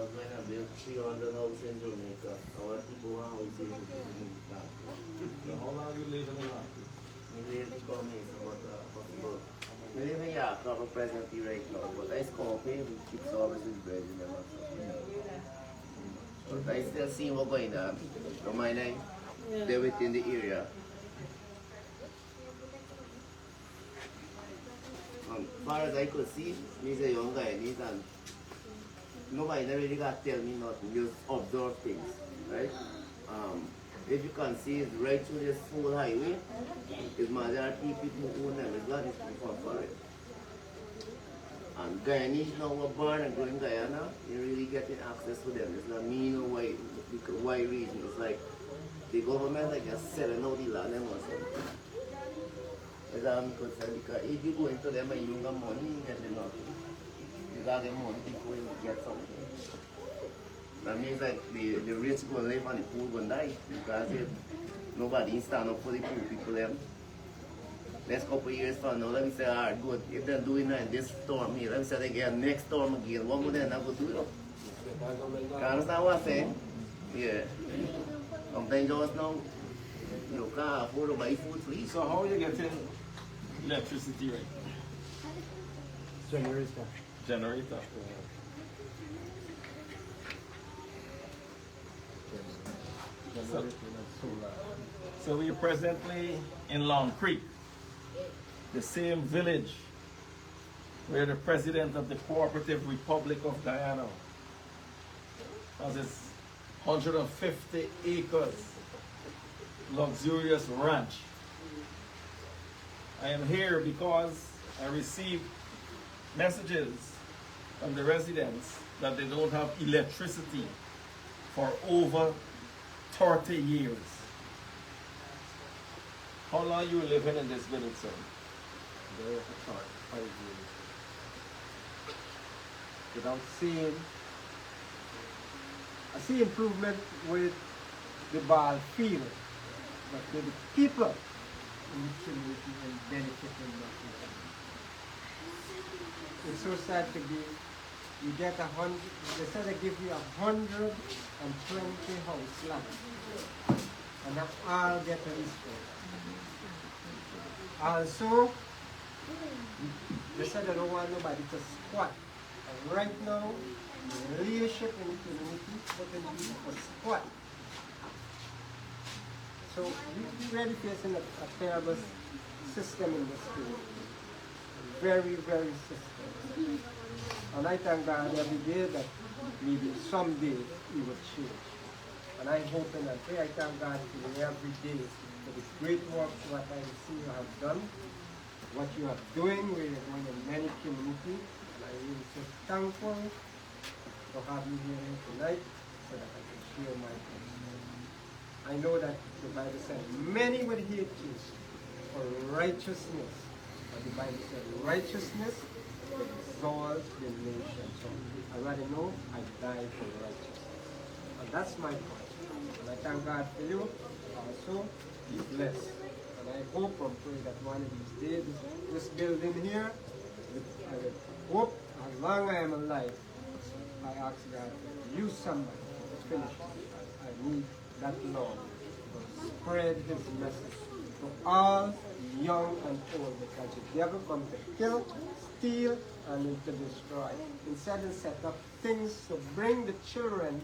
because when I built 300 houses in Jamaica, our people want houses in the So how long you live in the market? I live in Guyanese, but possible. I live in Yakima presently right now, but I scorpion, we keep services bread in them and stuff. But I still see what's going on. Don't mind I, they're within the area. As far as I could see, he's a young Guyanese and nobody never really got to tell me nothing, just observe things, right? If you can see, it's right through this whole highway. It's majority people who own them, it's not these people for it. And Guyanese now were born and grown in Guyana, you're really getting access to them. It's not mean or white region. It's like the government like just selling out the land and or something. As I'm concerned, because if you go into them and you got money, you get nothing. You got the money before you get something. That means like the rich go live and the poor go die because if nobody stand up for the poor people them. Next couple of years from now, let me say, alright, good. If they're doing that this storm here, let me say they get next storm again, what would they not go do it? You understand what I'm saying? Yeah. Sometimes just now, you can't afford to buy food free. So how are you getting electricity right now? Generator. Generator. So we are presently in Long Creek, the same village where the president of the Cooperative Republic of Guyana has his 150 acres luxurious ranch. I am here because I received messages from the residents that they don't have electricity for over 30 years. How long you living in this village, sir? Very short, 5 years. Without seeing, I see improvement with the ball field, but with the people in the community and benefiting from it. It's so sad to be, you get 100, they said they give you 120 house land, and that all get a history. Also, they said they don't want nobody to squat. And right now, the leadership in the community putting people to squat. So we're really facing a terrible system in this community. Very, very system. And I thank God every day that maybe someday it will change. And I hope and I pray, I thank God for every day for this great work what I see you have done, what you are doing, where you're going in many communities. And I really so thankful to have you here tonight so that I can share my testimony. I know that the Bible said, many will hate you for righteousness. But the Bible said, righteousness will exalt the nation. So I rather know I died for righteousness. And that's my point. And I thank God for you. Also, be blessed. And I hope and pray that one of these days, this building here, I will hope as long as I am alive, I ask God to use somebody to finish it. I need that Lord to spread his message to all young and old, because the devil comes to kill, steal, and to destroy. Instead of set up things to bring the children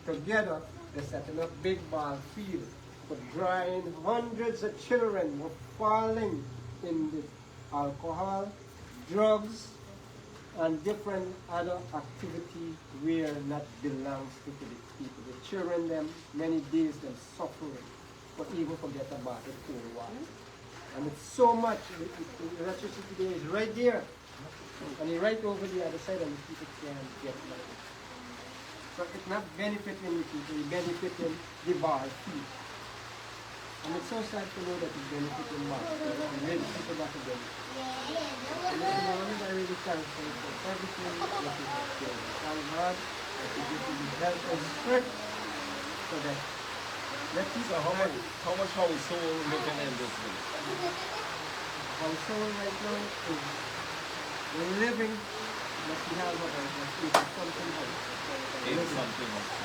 together, they're setting up big ball fields. But drying hundreds of children were falling in the alcohol, drugs, and different other activity where not belongs to the people. The children, them many days them suffering, but even forget about the cool water. And it's so much, the electricity today is right there, and it's right over the other side, and the people can't get nothing. So it's not benefiting the people, it's benefiting the bar field. And it's so sad to know that it's benefiting bar. And many people got to benefit. And this morning I really thankful for everything that you have done. Thank God that you give me the health and strength so that let's see. So how much household living in this village? Household right now is living Let's see how about let's see something else. 80 something else.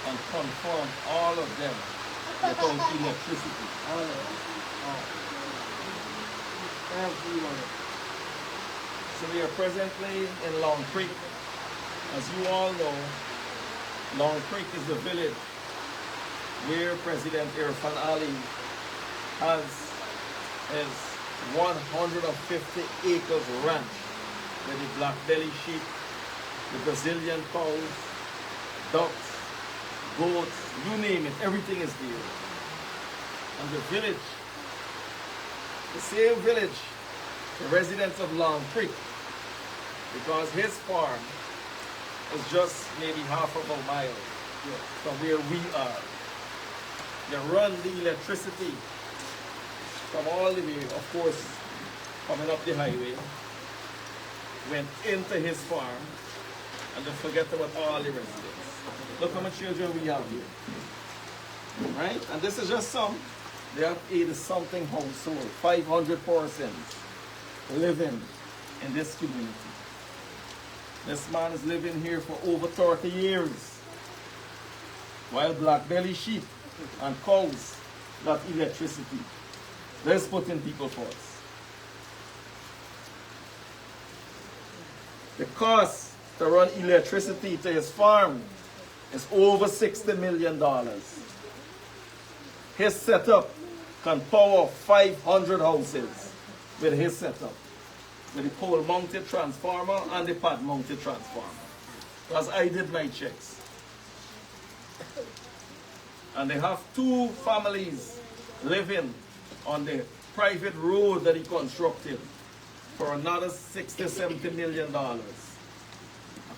And confirm all of them without electricity. All of it. All. Every one of it. So we are presently in Long Creek. As you all know, Long Creek is the village where President Irfan Ali has his 150 acres ranch with the black belly sheep, the Brazilian cows, ducks, goats, you name it, everything is there. And the village, the same village, the residents of Long Creek, because his farm is just maybe half of a mile from where we are. They run the electricity from all the way, of course, coming up the highway, went into his farm, and then forget about all the residents. Look how many children we have here. Right? And this is just some. They have 80-something household, 500 persons living in this community. This man is living here for over 30 years, while black belly sheep and cows got electricity. Let's put in people first. The cost to run electricity to his farm is over $60 million. His setup can power 500 houses with his setup, with the pole-mounted transformer and the pad-mounted transformer. Because I did my checks. And they have 2 families living on the private road that he constructed for another $60–70 million. A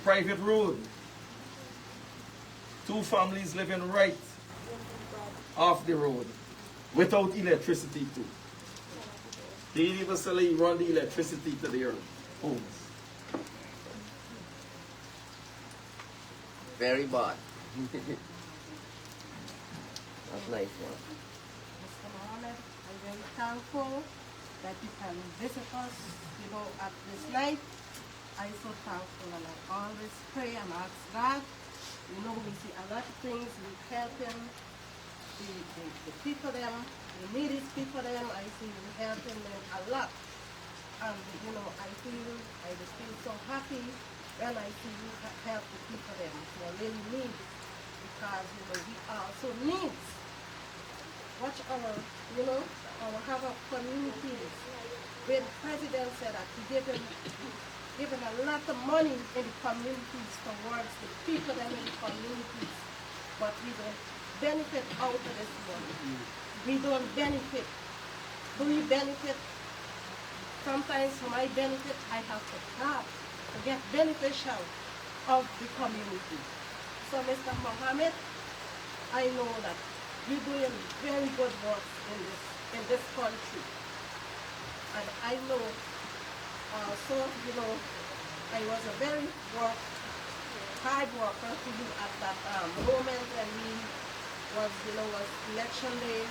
private road. 2 families living right off the road without electricity too. They even say run the electricity to their homes. Very bad. That's nice one. Mr. Mohammed, I'm very thankful that you can visit us, at this night. I'm so thankful, and I always pray and ask God. We see a lot of things, we help them, the people them, the needy people them, I see we helping them a lot. And, I just feel so happy when I see you help the people them who are really need, because, we also need. Watch our have a communities where the president said that he given a lot of money in the communities towards the people that in the communities, but we don't benefit out of this money. We don't benefit. Do we benefit? Sometimes for my benefit, I have to start to get beneficial of the community. So Mr. Mohammed, I know that you're doing very good work in this country. And I know also, I was a very hard worker to you at that moment when we was election day.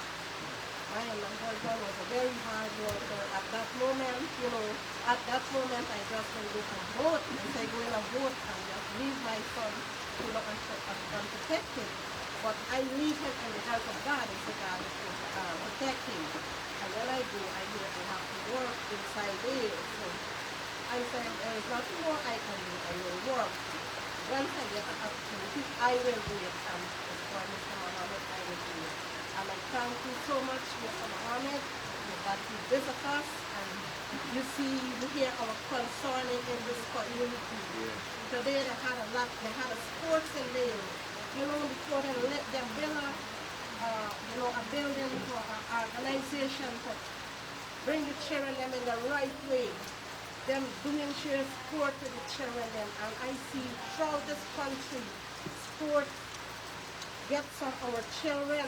I and my husband was a very hard worker at that moment. At that moment I just went to go and vote. I say go in and vote and just leave my son to look and protect him. But I leave him in the hands of God and say God is protect him. And when I go, I hear I have to work inside there. So I said, there is nothing more I can do. I will work. Once I get an opportunity, I will do it. And for Mr. Mohammed, I will do it. And I thank you so much, Mr. Mohammed, that you visit us and you hear our concern in this community. Today they had a sports in there. Before they let them build a building for an organization to bring the children them in the right way. Them doing sport to the children them. And I see throughout this country, sport gets some of our children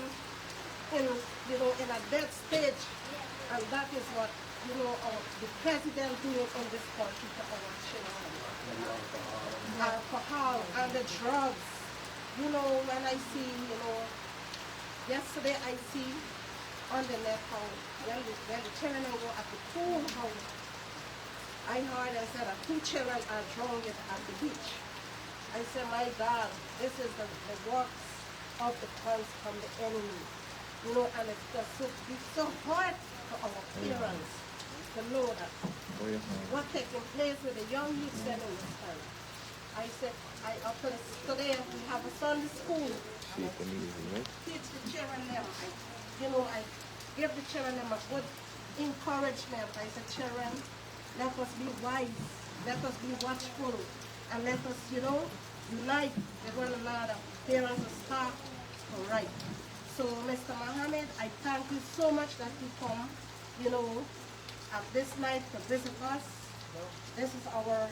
in a dead stage. And that is what, the president doing in this country to our children. Alcohol and the drugs. When I see, yesterday I see on the net how when the children go at the pool house I heard I said that 2 children are drowned at the beach. I said, my God, this is the works of the funds from the enemy. You know, and it's just so hard for our parents to know that what's taking place with the young youth in this time. I said, today we have a Sunday school. And I teach the children them. I give the children them a good encouragement. I said, children, let us be wise, let us be watchful, and let us, unite with one another. Parents will start right. So, Mr. Mohammed, I thank you so much that you come, at this night to visit us. This is our,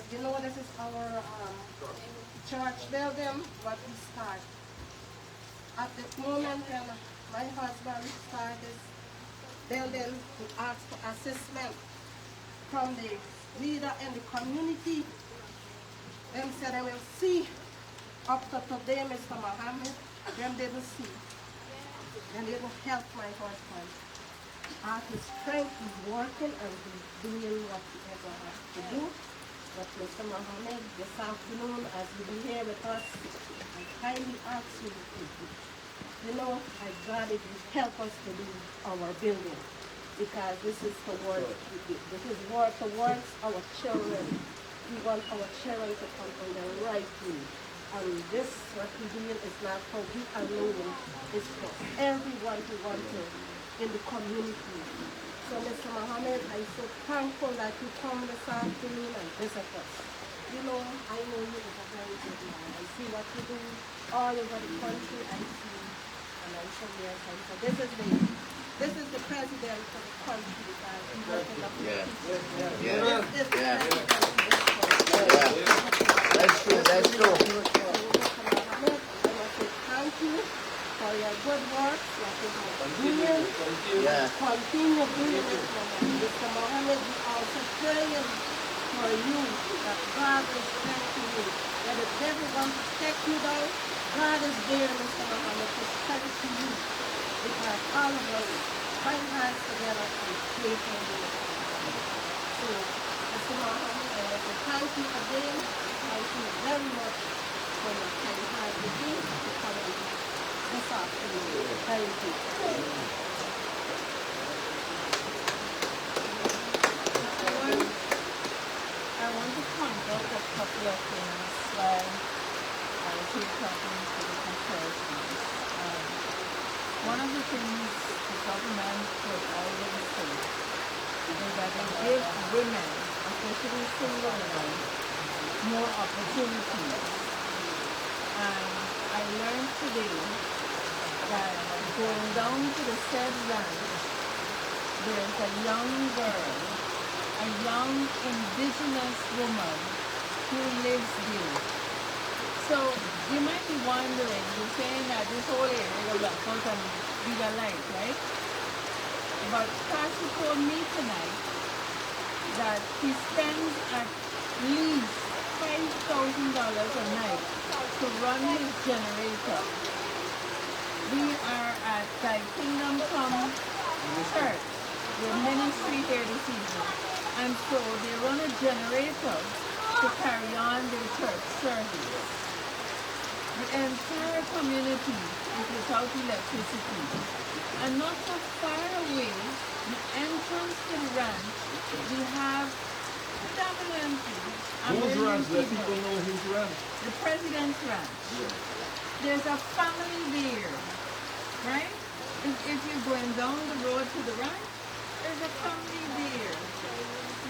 church building, what we start. At this moment, when my husband started this building, to ask for assistance from the leader in the community. Them said they will see up to today, Mr. Mohammed, them they will see. And they will help my husband. At his strength, he's working and he's doing what he ever has to do. But Mr. Mohammed, this afternoon, as you be here with us, I kindly ask you to, I God, if you help us to do our building. Because this is towards our children. We want our children to come on the right way. And this, what we're doing, is not for we alone. It's for everyone who wants to in the community. So, Mr. Mohammed, I'm so thankful that you come this afternoon and visit us. I know you is a very good man. I see what you do all over the country. I see, and I said, yes, this is the president for the country because he works in the This is the president for this country. That's true. I want to thank you for your good work, like you have been doing. Continue doing it. Mr. Mohammed, we also praying for you that God is protecting you. That the devil wants to take you down, God is there, Mr. Mohammed, to strengthen you. Because all of us find hands together and pray for you. So, Mr. Mohammed, I want to thank you again. Thank you very much for your kind heart with me to come in this afternoon. Thank you. I want to point out a couple of things while I was here talking to the persons. One of the things the government should always say is that they give women, especially single women, more opportunities. And I learned today that going down to the said ranch, there's a young girl, a young indigenous woman who lives there. So you might be wondering, you're saying that this whole area will black out and be the light, right? But Pastor told me tonight that he spends at least $5,000 a night to run his generator. We are at Thy Kingdom Come Church, the ministry here this evening. And so they run a generator to carry on their church service. The entire community is without electricity. And not so far away, the entrance to the ranch, we have predominantly Whose ranch? Let people know whose ranch. the president's ranch. There's a family there, right? If you're going down the road to the ranch, there's a family there,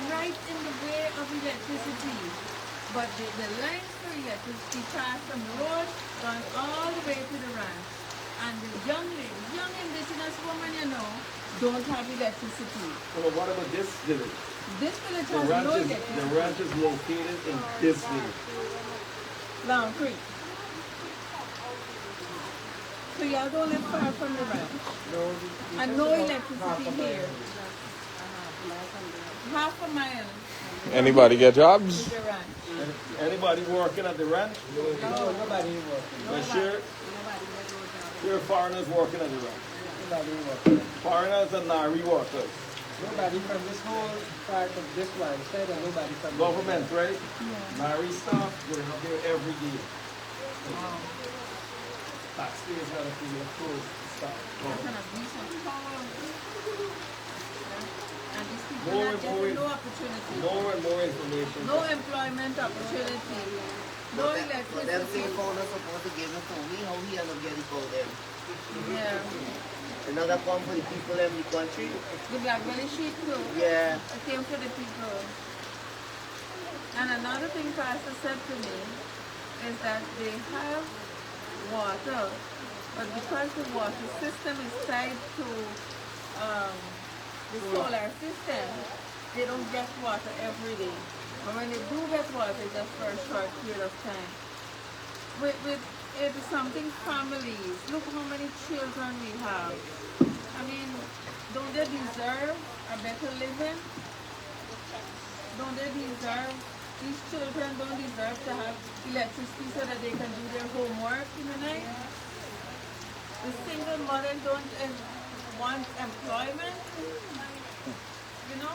right in the way of electricity. But the lines for electricity pass from the road, gone all the way to the ranch. And the young indigenous woman, don't have electricity. Well, what about this village? This village The has no ranch electricity. is located in this village. Long Creek. So y'all don't live far from the ranch. And no electricity here. Half a mile Anybody get jobs? to the ranch. Anybody working at the ranch? No, nobody working. But sure foreigners working at the ranch. Nobody working. Foreigners and Nari workers. Nobody from this whole part of this one side and nobody from the Government, right? Yeah. Marry staff, going up there every day. Wow. Taxpayers gotta pay their clothes to staff. That's an abuse of power. And these people More are and getting more- no opportunity. More and more information. No employment opportunity. No But them electricity. same phone are supposed to give it to me, how we end up getting for them? Yeah. Another come for the people in the country? The blackberry sheep too. Yeah. It came for the people. And another thing Pastor said to me is that they have water, but because the water system is tied to the solar system, they don't get water every day. But when they do get water, it's just for a short period of time. With it is something families. Look how many children we have. I mean, don't they deserve a better living? Don't they deserve, these children don't deserve to have electricity so that they can do their homework in the night? The single mother don't want employment? You know?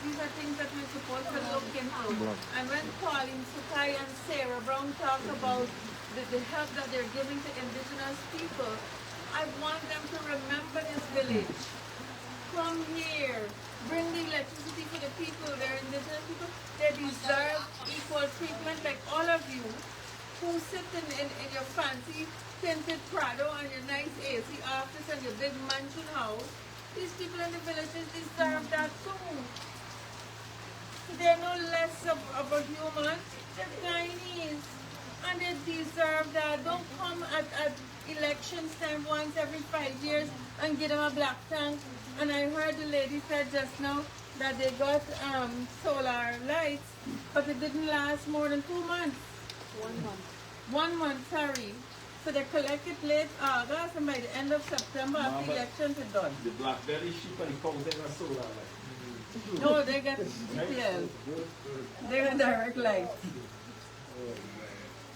These are things that we're supposed to look into. And when Pauline Sukai and Sarah Brown talk about the help that they're giving to indigenous people, I want them to remember this village. Come here, bring the electricity for the people. They're indigenous people. They deserve equal treatment like all of you who sit in your fancy tinted Prado and your nice AC office and your big mansion house. These people in the villages deserve that too. They're no less of a human. They're Guyanese. And they deserve that. Don't come at elections time once every 5 years and give them a black tank. And I heard the lady said just now that they got solar lights, but it didn't last more than 2 months. 1 month. 1 month, sorry. So they collect it late August, and by the end of September, after the elections, it's done. The blackberry sheep and the cows, they got solar light. No, they get PTL. They got direct light.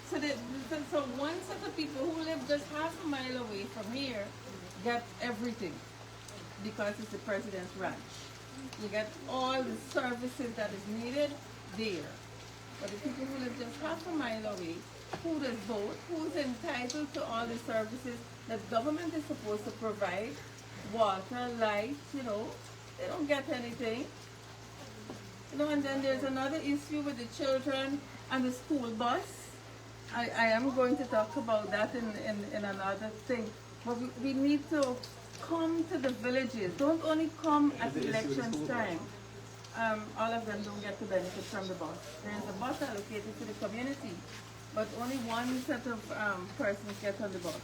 So one set of people who live just half a mile away from here get everything because it's the president's ranch. You get all the services that is needed there. But the people who live just half a mile away, who does vote, who's entitled to all the services that government is supposed to provide, water, light, you know, they don't get anything. You know, and then there's another issue with the children and the school bus. I am going to talk about that in another thing. But we need to come to the villages. Don't only come at elections time. All of them don't get to benefit from the bus. There's a bus allocated to the community, but only one set of persons get on the bus.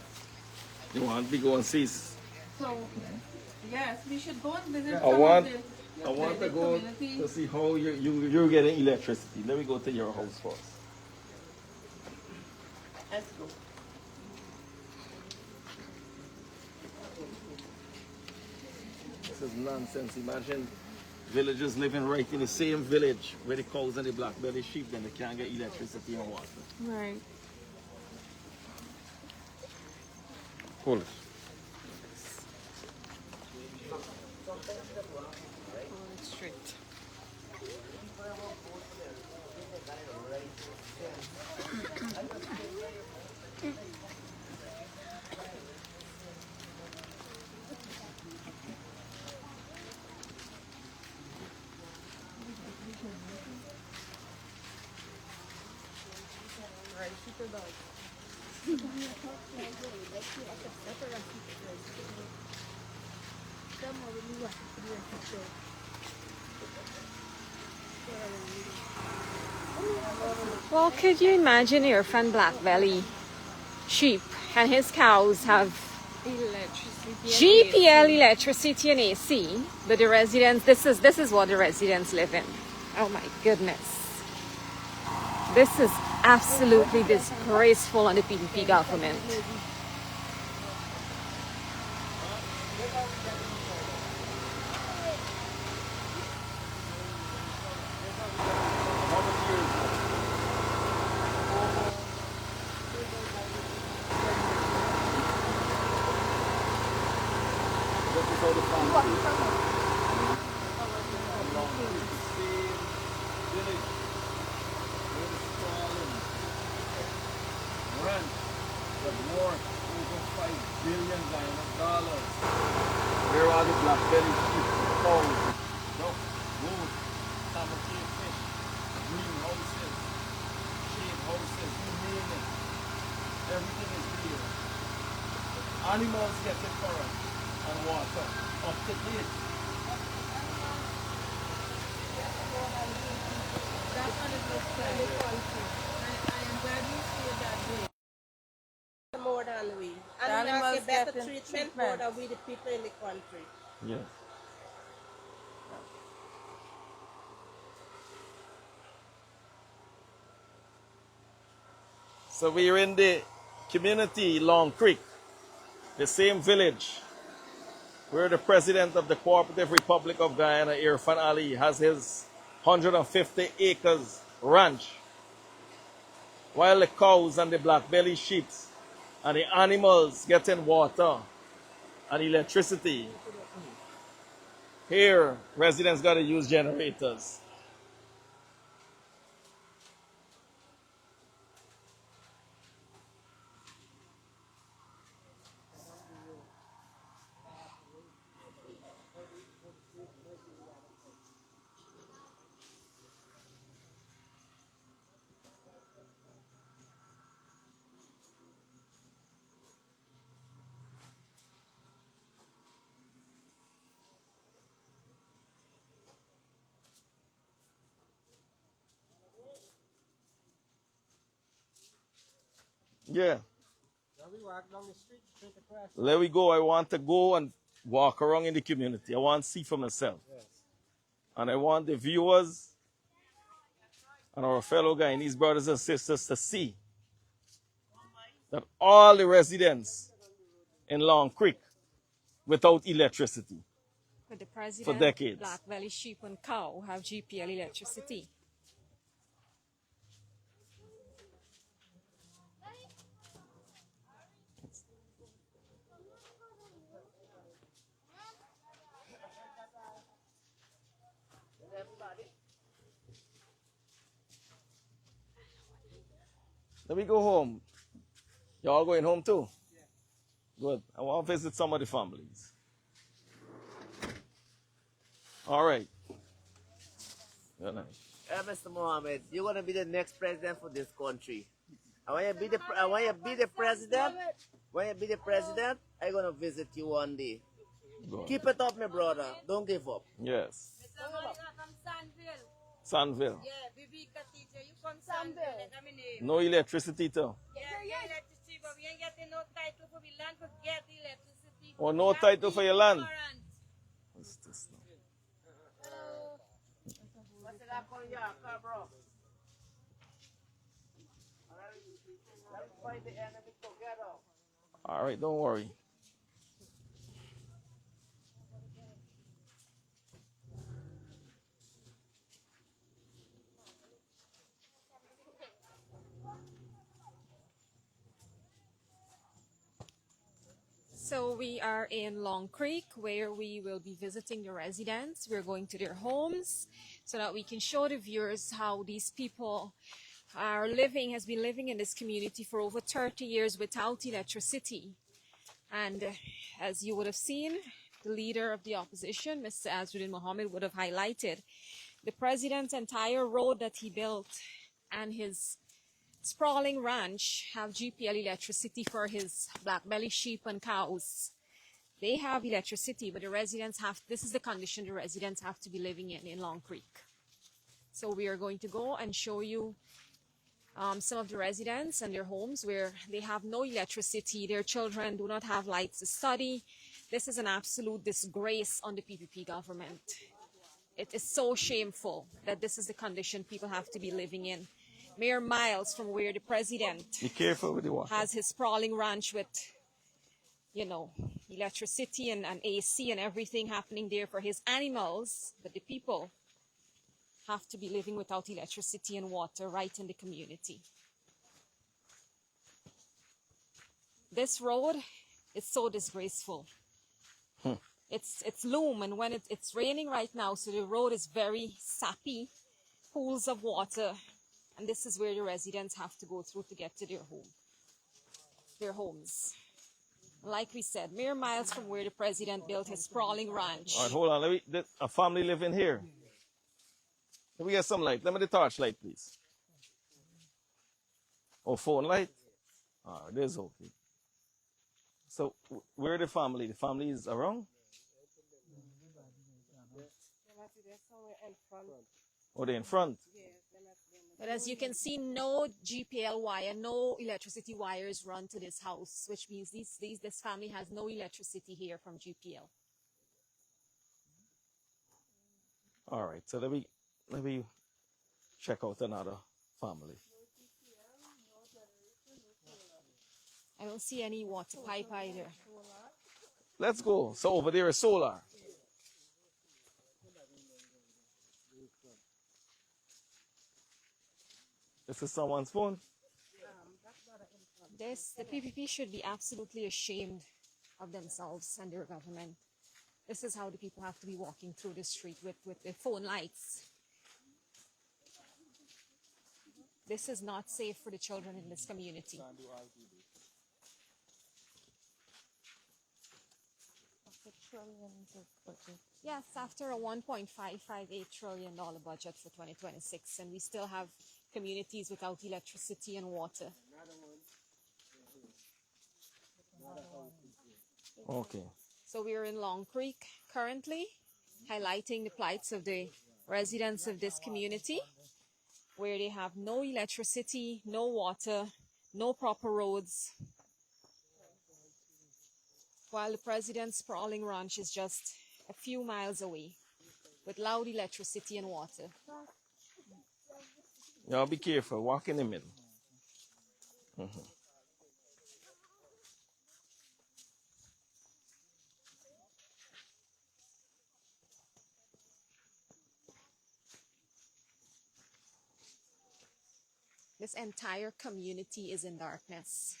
You want to go and see? So, yes, we should go and visit I some want of to the go community. to see how you're getting electricity. Let me go to your house first. Let's go. This is nonsense. Imagine villagers living right in the same village where the cows and the blackberry sheep, then they can't get electricity and water. Right. Hold it. Straight. Well, could you imagine your friend Blackbelly sheep and his cows have GPL electricity and AC, but the residents, this is what the residents live in. Oh my goodness. This is absolutely disgraceful on the PDP government. billion dollars. Where are the black belly sheep, cows, duck, goat, camouflage fish, greenhouses, shade houses, you name it. Everything is here. Animals getting current and water up to date. That's 100%. I am glad you feel that way. More than we. The And we animals have better getting treatment more treatment. than we the people in the country. Yes. So we're in the community Long Creek, the same village where the president of the Cooperative Republic of Guyana, Irfan Ali, has his 150 acres ranch, while the cows and the black belly sheep and the animals getting water and electricity. Here, residents got to use generators. Yeah. Now we walk down the street straight across. There we go. I want to go and walk around in the community. I want to see for myself. Yes. And I want the viewers and our fellow Guyanese brothers and sisters to see that all the residents in Long Creek without electricity But the for president, decades. black belly sheep and cow have GPL electricity. Let me go home. Y'all going home too? Good. I want to visit some of the families. All right. Good night. Mr. Mohammed, you're gonna be the next president for this country. And when you be the president, I'm gonna visit you one day. Good. Keep it up, my brother. Don't give up. Yes. From Sandville. Sanville. Yeah, Viveka teacher, you from Sandville. That's my name. No electricity too. Yeah, electricity, but we ain't getting no title for the land to get the electricity. Or no title for your land. What's this now? What's it up on your car, bro? Let's fight the enemy together. All right, don't worry. So we are in Long Creek where we will be visiting the residents. We're going to their homes so that we can show the viewers how these people are living, has been living in this community for over 30 years without electricity. And as you would have seen, the leader of the opposition, Mr. Azruddin Mohammed, would have highlighted the president's entire road that he built and his sprawling ranch have GPL electricity for his black belly sheep and cows. They have electricity, but the residents have, this is the condition the residents have to be living in Long Creek. So we are going to go and show you some of the residents and their homes where they have no electricity. Their children do not have lights to study. This is an absolute disgrace on the PPP government. It is so shameful that this is the condition people have to be living in. Mere miles from where the president Be careful with the water. has his sprawling ranch with, you know, electricity and AC and everything happening there for his animals, but the people have to be living without electricity and water right in the community. This road is so disgraceful. It's loom, and when it's raining right now, so the road is very sappy, pools of water, and this is where the residents have to go through to get to their homes. Like we said, mere miles from where the president built his sprawling ranch. All right, hold on. A family living here. Let me get some light. Let me the torch light, please. Oh, phone light? Ah, it is okay. So, where the family? The family is around? They're somewhere in front. Or they in front? Yes, they must be in the But as you can see, no GPL wire, no electricity wires run to this house, which means this family has no electricity here from GPL. All right, so let me check out another family. I don't see any water pipe either. Let's go. So over there is solar. This is someone's phone. The PPP should be absolutely ashamed of themselves and their government. This is how the people have to be walking through the street with their phone lights. This is not safe for the children in this community. Yes, after a $1.558 trillion budget for 2026, and we still have communities without electricity and water. Okay. So we're in Long Creek currently, highlighting the plights of the residents of this community, where they have no electricity, no water, no proper roads, while the president's sprawling ranch is just a few miles away with loud electricity and water. Y'all be careful. Walk in the middle. This entire community is in darkness.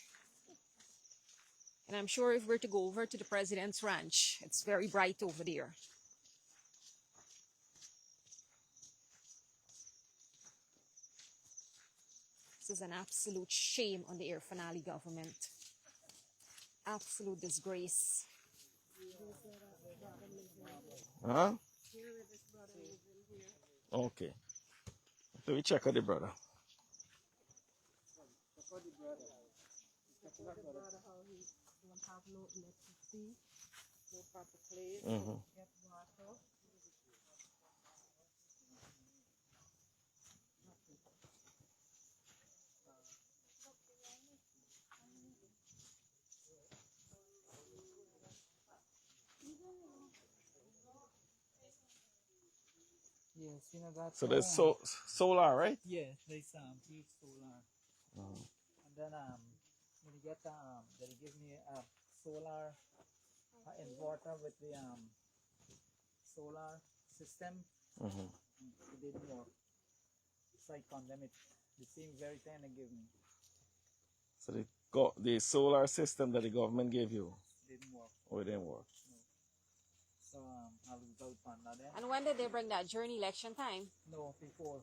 And I'm sure if we're to go over to the president's ranch, it's very bright over there. This is an absolute shame on the Air Finale government. Absolute disgrace. Huh? Okay. So we check out the brother. how he don't have no electricity, no proper place, get water. Yes, you know that. So there's solar, right? Yeah, there's huge solar. And then when you get they give me a solar inverter with the solar system. It didn't work. So I condemn it. The same very time they give me So the solar system that the government gave you, didn't work. oh, it didn't work. No. So I was without partner there. And when did they bring that? During election time? No, before.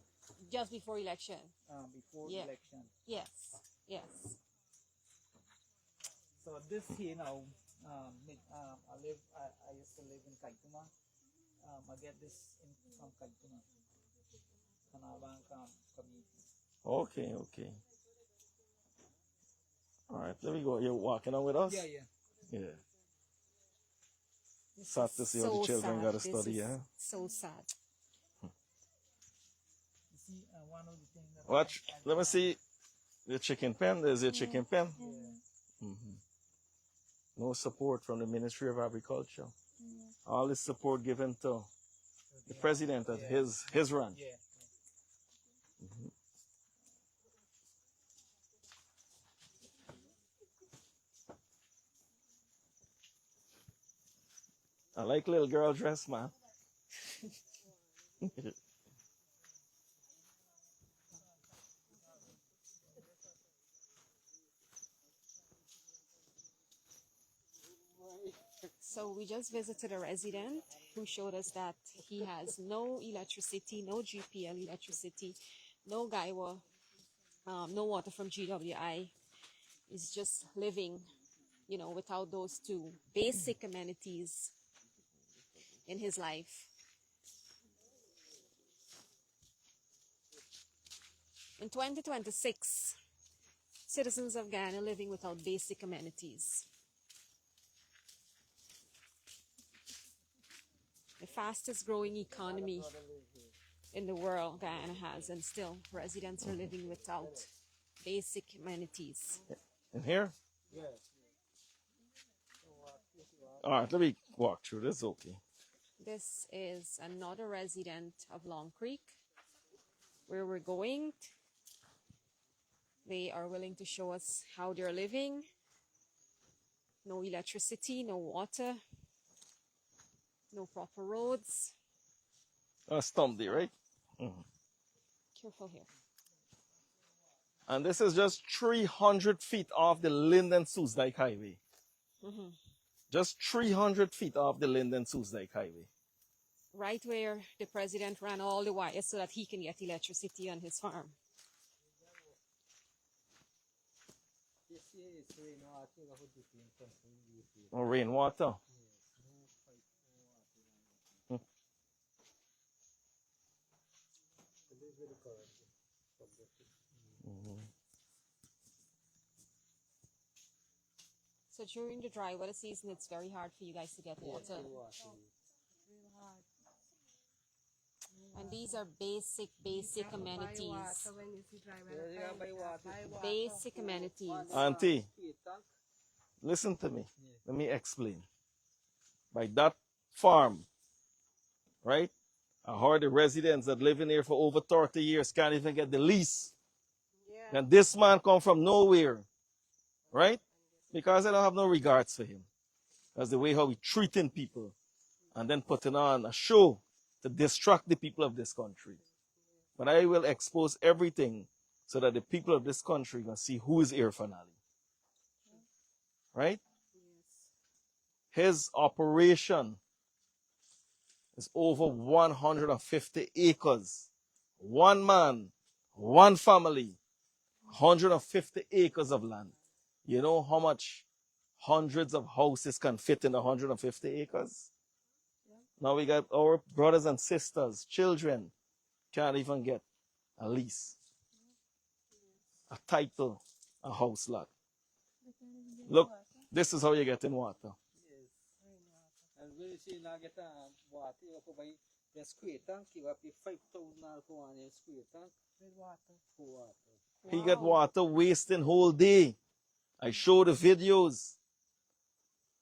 Just before election? Before Yeah. election. Yes, yes. So this here now, I used to live in Kaituma. I get this from Kaituma. Kanabang community. Okay, okay. All right, there we go. You're walking on with us? Yeah, yeah. Yeah. Sad to see how the children got to study, yeah? So sad. You see, one of the things that Watch, let me see the chicken pen. There's your chicken pen. No support from the Ministry of Agriculture. All this support given to the president at his ranch. Yeah. I like little girl dress, man. So we just visited a resident who showed us that he has no electricity, no GPL electricity, no Guyana, no water from GWI. He's just living you know, without those two basic amenities in his life. In 2026, citizens of Guyana living without basic amenities. The fastest growing economy in the world Guyana has, and still residents are living without basic amenities. In here? All right, let me walk through this. Okay. This is another resident of Long Creek, where we're going. They are willing to show us how they're living. No electricity, no water, no proper roads. Stumpy, right? Careful here. And this is just 300 feet off the Linden Soosdijk Highway. Just 300 feet off the Linden Soosdijk Highway. Right where the president ran all the wires so that he can get electricity on his farm. Or rainwater. So during the dry weather season, it's very hard for you guys to get water. And these are basic amenities. Basic amenities. Auntie, listen to me. Let me explain. By that farm, right? I heard the residents that live in here for over 30 years can't even get the lease. And this man come from nowhere, right? Because I don't have no regards for him. That's the way how he treating people and then putting on a show to distract the people of this country. But I will expose everything so that the people of this country can see who is here finally. Right? His operation is over 150 acres. One man, one family, 150 acres of land. You know how much hundreds of houses can fit in 150 acres? Now we got our brothers and sisters, children, can't even get a lease, a title, a house lot. Look, this is how you get in water. And when you see now get water, you have to buy the square tank, you have to pay $5,000 for one square tank with water. For water. He got water wasting whole day. I show the videos.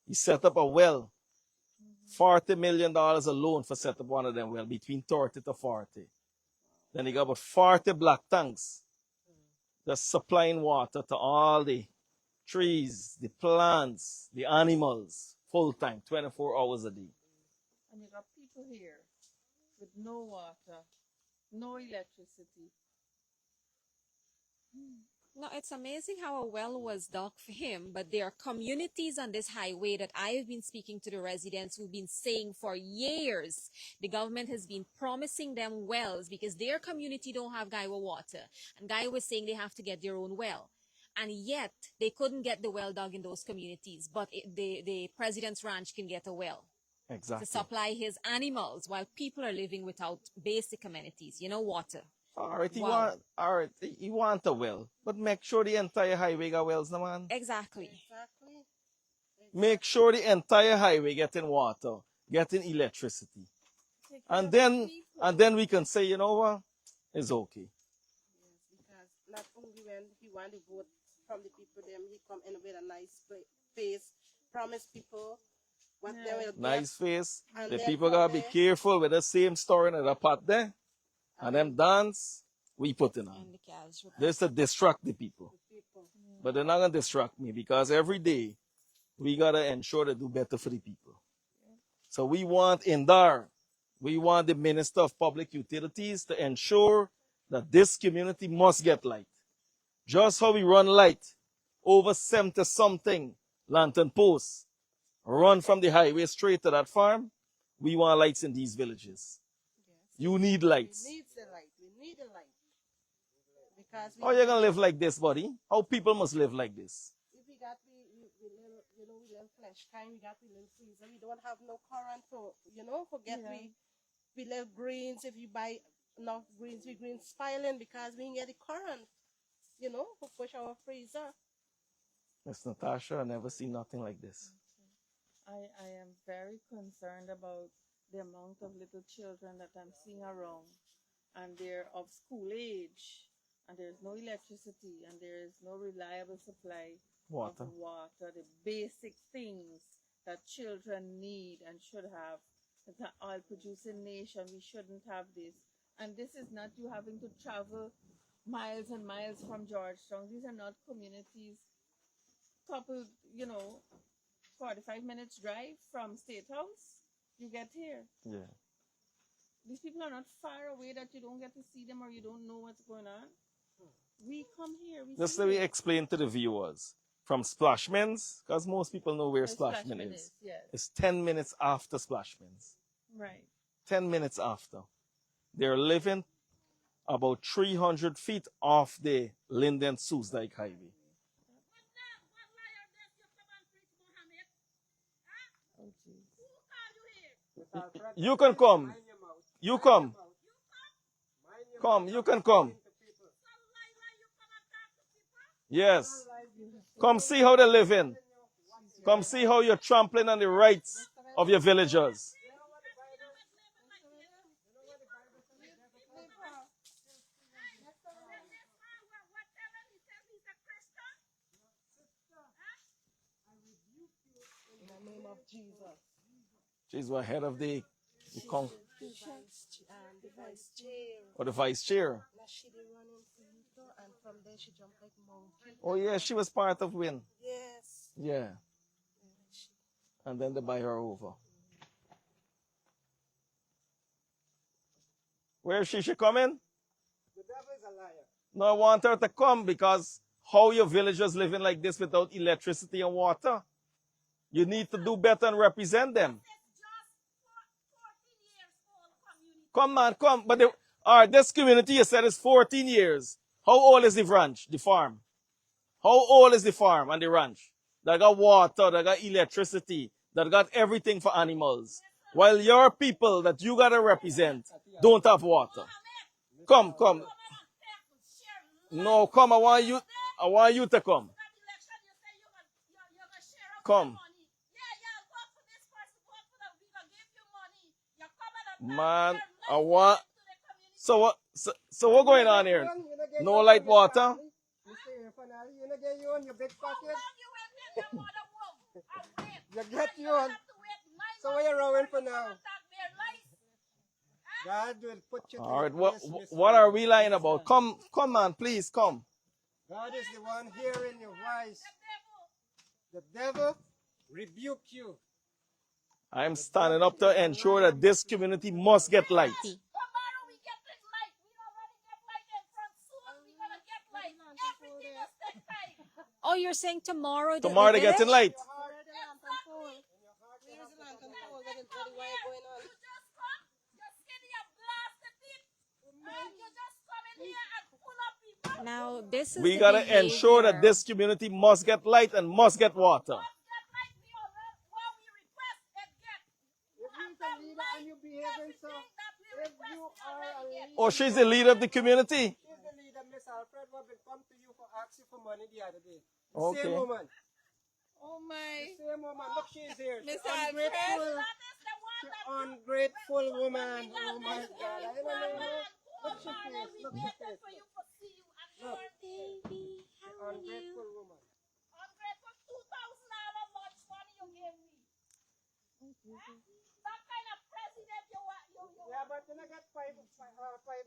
He set up a well. $40 million alone for set up one of them well, between 30 to 40. Then he got about 40 black tanks. Just supplying water to all the trees, the plants, the animals, full time, 24 hours a day. And you got people here with no water, no electricity. No, it's amazing how a well was dug for him, but there are communities on this highway that I have been speaking to the residents who've been saying for years the government has been promising them wells because their community don't have Guyana water. And Guy was saying they have to get their own well. And yet they couldn't get the well dug in those communities, but the president's ranch can get a well. Exactly. To supply his animals while people are living without basic amenities, you know, water. All right, Wow. he want a well, but make sure the entire highway got wells, no man. Exactly. Make sure the entire highway getting water, getting electricity. And then we can say, you know what, it's okay. Yes, because not only when he want to vote from the people, them he come in with a nice face, promise people what they will get. Nice face. And The then people from gotta be there- careful with the same story in the pot there. And them dance, we put in on. And the casual. This to distract the people. But they're not gonna distract me because every day we gotta ensure to do better for the people. So we want Indar, we want the Minister of Public Utilities to ensure that this community must get light. Just how we run light, over 70 something lantern posts run from the highway straight to that farm, we want lights in these villages. You need lights. We need the light. We need the light. Because How you gonna live like this, buddy? How people must live like this? if we got we flesh time. We got the little freezer. We don't have no current for, forget we live greens. If you buy enough greens, we greens spoiling because we ain't get the current, for push our freezer. Miss Natasha, I never seen nothing like this. I am very concerned about the amount of little children that I'm seeing around, and they're of school age, and there's no electricity, and there is no reliable supply of water, the basic things that children need and should have. It's an oil-producing nation. We shouldn't have this. And this is not you having to travel miles and miles from Georgetown. These are not communities. Couple, 45 minutes drive from State House, you get here. Yeah. These people are not far away that you don't get to see them or you don't know what's going on. We come here. Just let me explain to the viewers. From Splashmans, because most people know where Splashman is. Yes. It's 10 minutes after Splashmans. Right. 10 minutes after. They're living about 300 feet off the Linden-Soesdijk Highway. You can come. You come. Come, you can come. Yes. Come see how they live in. Come see how you're trampling on the rights of your villagers. In the name of Jesus. She's the head of the The vice chair. or the vice chair. Now she did run into Utah, and from there she jumped like monkey. Oh yeah, she was part of WIN. Yes. Yeah. And then they buy her over. Where is she? She coming? The devil is a liar. No, I want her to come because how your villagers living like this without electricity and water? You need to do better and represent them. Come man, come. But this community you said is 14 years. How old is the ranch, the farm? How old is the farm and the ranch? They got water, they got electricity, they got everything for animals. While your people that you gotta represent don't have water. Come, come. No, come, I want you to come. Come. Man, I want. So what? So what going on here? No light water. You get you on. So where you rowing for now? God will put you. All right. What are we lying about? Come, man, please come. God is the one hearing your voice. The devil rebuke you. I'm standing up to ensure that this community must get light. Tomorrow we get this light. We already get light in front. Soon we're going to get light. Everything is take time. Oh, you're saying tomorrow? Tomorrow they're getting light. Now, this is We the gotta behavior. ensure that this community must get light and must get water. If you're a leader and you behaving so, if you are a leader, Oh, she's the leader of the community. she's the leader, Miss Alfred, will come to you for asking for money the other day. The Okay. same woman. Oh my. The same woman. Look, she's here. Miss She's Alfred. ungrateful. She's ungrateful woman. Oh my God. I don't know. Look, she's here. Look, she's here. Look. Baby, how are you? Ungrateful woman. Ungrateful $2,000 much money you gave me. That kind of president you want. Yeah, but you not get 5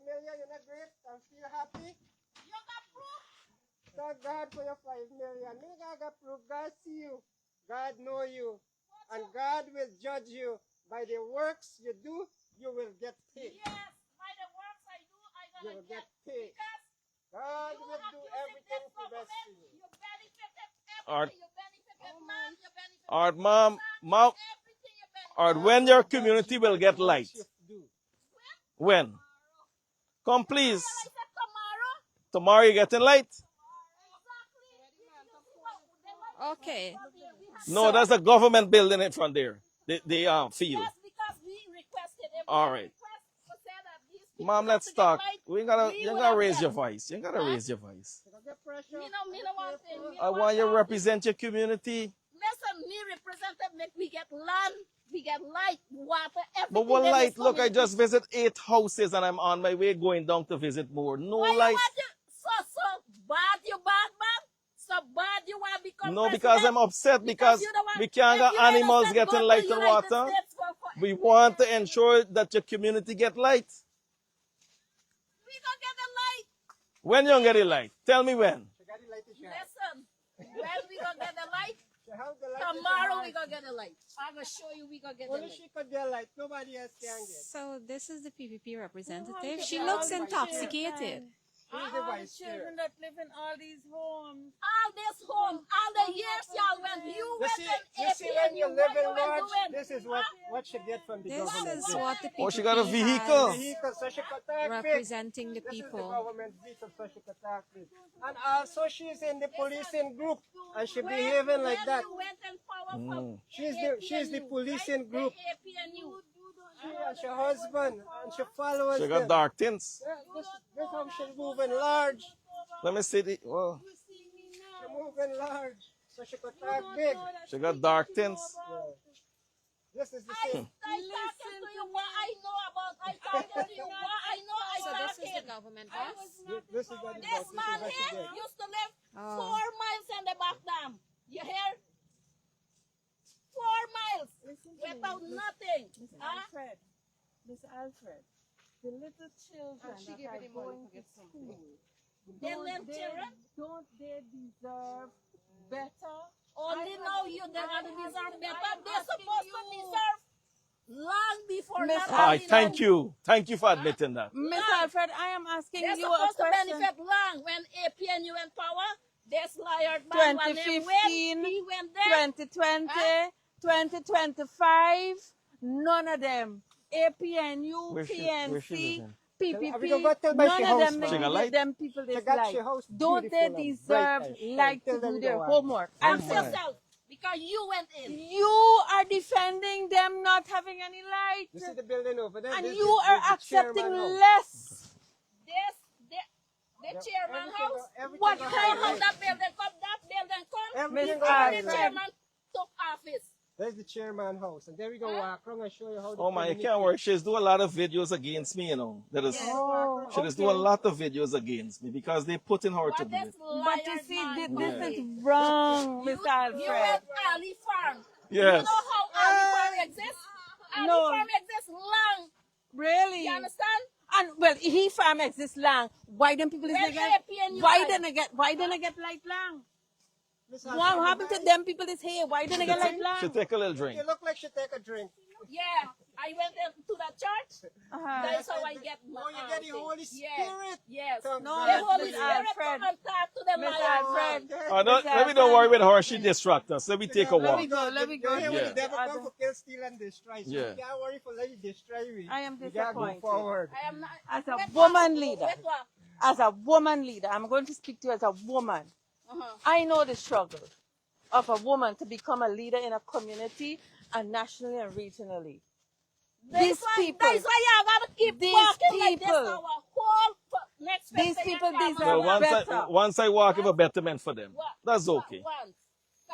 million. You're not great. I'm still happy. You got proof. Thank God for your 5 million. Me God got proof. God see you. God know you. And God will judge you. By the works you do, you will get paid. Yes, by the works I do, I You gonna will get get. paid. Because God you will have do using everything this for best government, for you. you benefited Art. everything. You benefited man, you benefited Alright, mom, everything you benefited. alright, when your community will get light? When? Come please. I said tomorrow. Tomorrow you getting light? Exactly. This is what they want Okay. No, that's a government building in front there. The field. That's because we requested. If we All had right. request to say that these people Mom, got let's to get talk. light, We gotta, we you would gotta have raise done. your voice. You gotta raise your voice. Me no want thing. Me I no want you to all this. represent your community. Listen, me representative make we get land, we get light, water, everything. But what in light? this Look, I community. just visit 8 houses and I'm on my way going down to visit more. No Why you light. want to, so bad you bad man? So bad you want to become No, president? because I'm upset because you don't want, we can't if get you animals innocent, go getting to light and United water. States for We want to ensure that your community get light. we gonna get the light. When you gonna get the light? Tell me when. Listen, when we gonna get the light? Tomorrow we gonna get the light. I'm gonna show you we gonna get the Only light. she could get light. Nobody else can get. So this is the PPP representative. She looks intoxicated. Who's the vice chair? that live in all these homes. All this home, all the years y'all when you You went see, in you see AP when and you you live what you in were lodge, doing. this is what you get from the This government. is what the PPP Oh, she got a vehicle. has Vehicle, so she could talk big. representing the This is the people. government vehicle, so she could talk big. And also she's in the policing group and she behaving like that. You went in power from She's the policing group. the AP and you. She and her husband and she follows She got them. dark tints. Yeah, this how she's moving large. Let me see the. Well, She's moving large, so she could talk big. she got dark tints. This is the I same. talking to you what I know about. I talking to you what I know. I So this is the talking. government boss. This is what This man she here did. used to live Oh. 4 miles in the back dam. You hear? 4 miles without nothing. Huh? Miss Alfred, the little children that are going to school, They little children. don't they deserve better? Only now you they got to deserve better. They're supposed to deserve long before Miss that. Hi, thank you. Thank you for admitting that. Miss Alfred, I am asking They're you a supposed to question. benefit long when AP and you in power. This liar man when they win, 2015, he went there. 2020, 2025, none of them. APNU, Where she PNC, living? We PPP, don't go tell by none she of house, them man. She got give light? them people this She got light. she house Don't they beautiful and deserve bright and like shine. to Tell do them their they want. homework? Ask my. yourself because you went in. You are defending them not having any light. You see the building over there? And This you is are the accepting chairman house. less. The chairman house. Everything What got How highlight. that building come? That building come. Everything Miss got The Alfred. highlight. chairman took office. There's the chairman house. And there we go walk around and show you how the Oh my, you community- can't worry. She's doing a lot of videos against me, you know. That is, Oh, she is doing a lot of videos against me because they putting her to What do this it. But you liar see, man this did. is wrong, Miss You Alfred. went Ali Farm. You Yes. know how Ali Farm exists? Ali No. Farm exists long. Really? You understand? And well, he farm exists long. Why don't people When is get? APNU Why light? don't I get? Why don't I get light long? Miss What Alfred, happened to them people is here? Why don't I get light She long? take a little drink. You look like she take a drink. Yeah. I went into that church. That's how I get my Oh, you get the Holy Spirit. Yes. Come No, back. The Holy Miss Spirit Alfred. come and talk to the Miss liar. Alfred. Oh, no, let me don't worry with her. She distract us. Let me take a Let walk. me go. Let me go. You hear when Yeah. the devil come to kill, steal, and destroy. So Yeah. you can't worry for let you destroy me. I am You gotta go disappointed. forward. I am not. As a Wait, woman what? leader. Wait, what? As a woman leader, I'm going to speak to you as a woman. I know the struggle of a woman to become a leader in a community and nationally and regionally. These people, That's why you gotta keep these walking like this. people- Our whole next these 50 people years, deserve Well, better. once I walk with a betterment for them. That's okay. Once.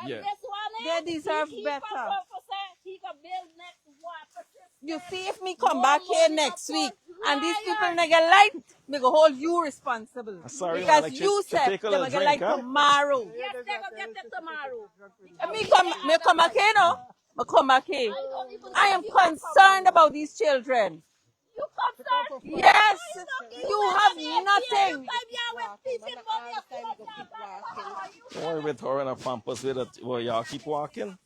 And Yeah. this one They is, deserve he better. Come for say he can build next water system. You see, if me come back here next week and these people not get light, me go hold you responsible. Sorry, because Alex, you she said take a they little will get drink, light huh? tomorrow. Yes, they gonna get it tomorrow. And me come back here, no? Me come back here. I am concerned about these children. You concerned? Yes, you have nothing. Don't worry with her and her pampers with it. Well, y'all keep walking.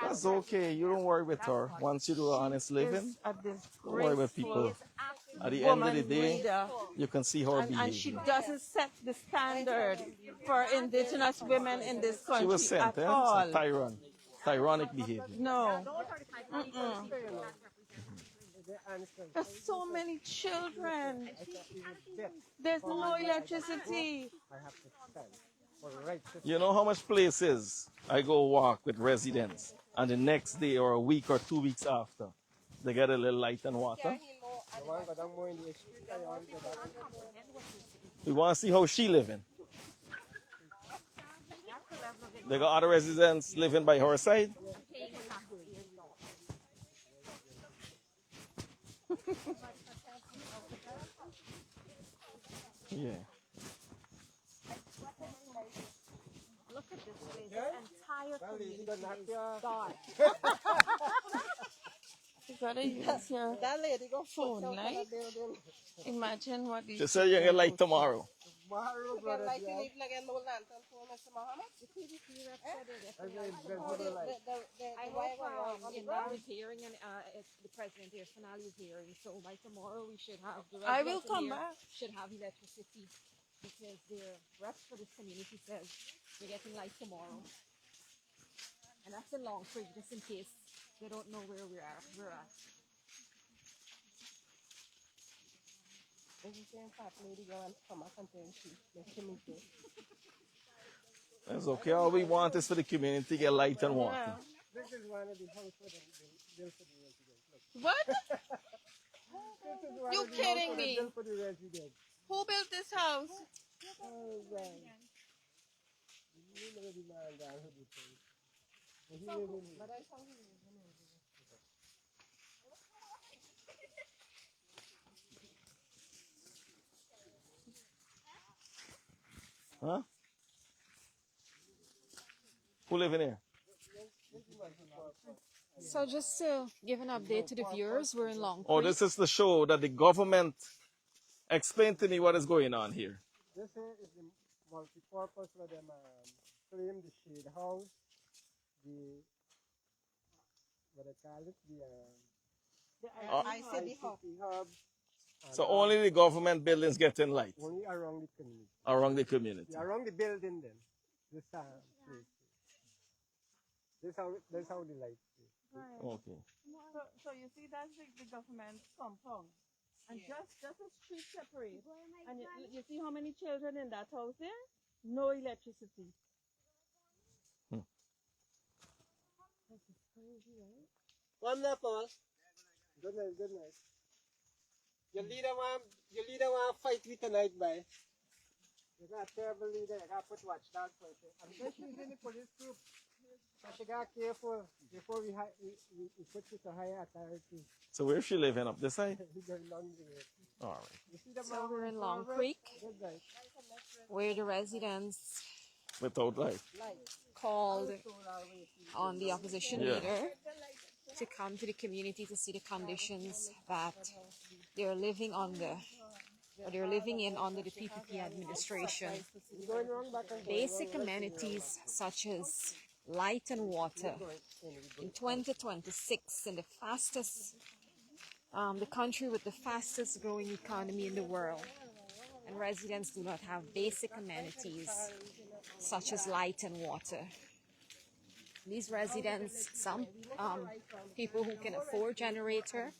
That's okay. You don't worry with her. Once you do an honest living, don't worry with people. At the end of the day, you can see her And she behave. doesn't set the standard for indigenous women in this country She was sent, at eh? all. It's a tyrannic behavior. No. There's so many children. There's no electricity. I have to stand. for right system. You know how much places I go walk with residents, and the next day or a week or 2 weeks after, they get a little light and water. You want to go down more in the street, or you want to go down? We want to see how she living. They got other residents living by her side. Yeah. Look at this place. The entire Well, community you got knocked is your- gone. You gotta use your That lady go phone out light. of the building. Imagine what these She said you get light tomorrow. Tomorrow, Get brother, light yeah. in even again, no lantern for Mr. Muhammad. That's very visible light. I hope in that hearing and the president here, finale hearing. So by tomorrow we should have the I will residents in come here back. should have electricity because the reps for this community says we're getting light tomorrow. And that's a long trip just in case they don't know where we're at. There's the same fat lady going to come up and tell she makes me too. That's okay. All we want is for the community to get light and water. Yeah. This is one of the houses for the built for the residents. Look, What? this is one You of the kidding houses me? built for the residents. Who built this house? Oh, right. You know the man down who did this. But he live in it. Huh? Who live in here? So just to give an update to the viewers, we're in Long Creek. Oh, this is the show that the government explained to me what is going on here. This here is the multi-purpose where them claim the shade house, the what they call it, the ICD hub. ICT hub. and, So only the government buildings getting light only around the community. around the community. Yeah, around the building then. This place. This how the light is. Okay. So you see, that's the government compound. And just a street separate. And you see how many children in that house there? No electricity. Wonderful. Good night, good night. Your leader want fight with tonight, boy. You got a terrible leader. You got to put watchdog for it. I'm just using the police group. But you got careful before we put you to higher authority. So where's she living up this side? We go long way. All right. You see the So man we're in going Long forward? Creek, Good night. where the residents Without light. called on the opposition Yeah. leader to come to the community to see the conditions that they're living under, or they're living in under the PPP administration. You're going wrong back and forth. Basic amenities such as light and water. In 2026, in the country with the fastest growing economy in the world, and residents do not have basic amenities such as light and water. These residents, some people who can afford generator,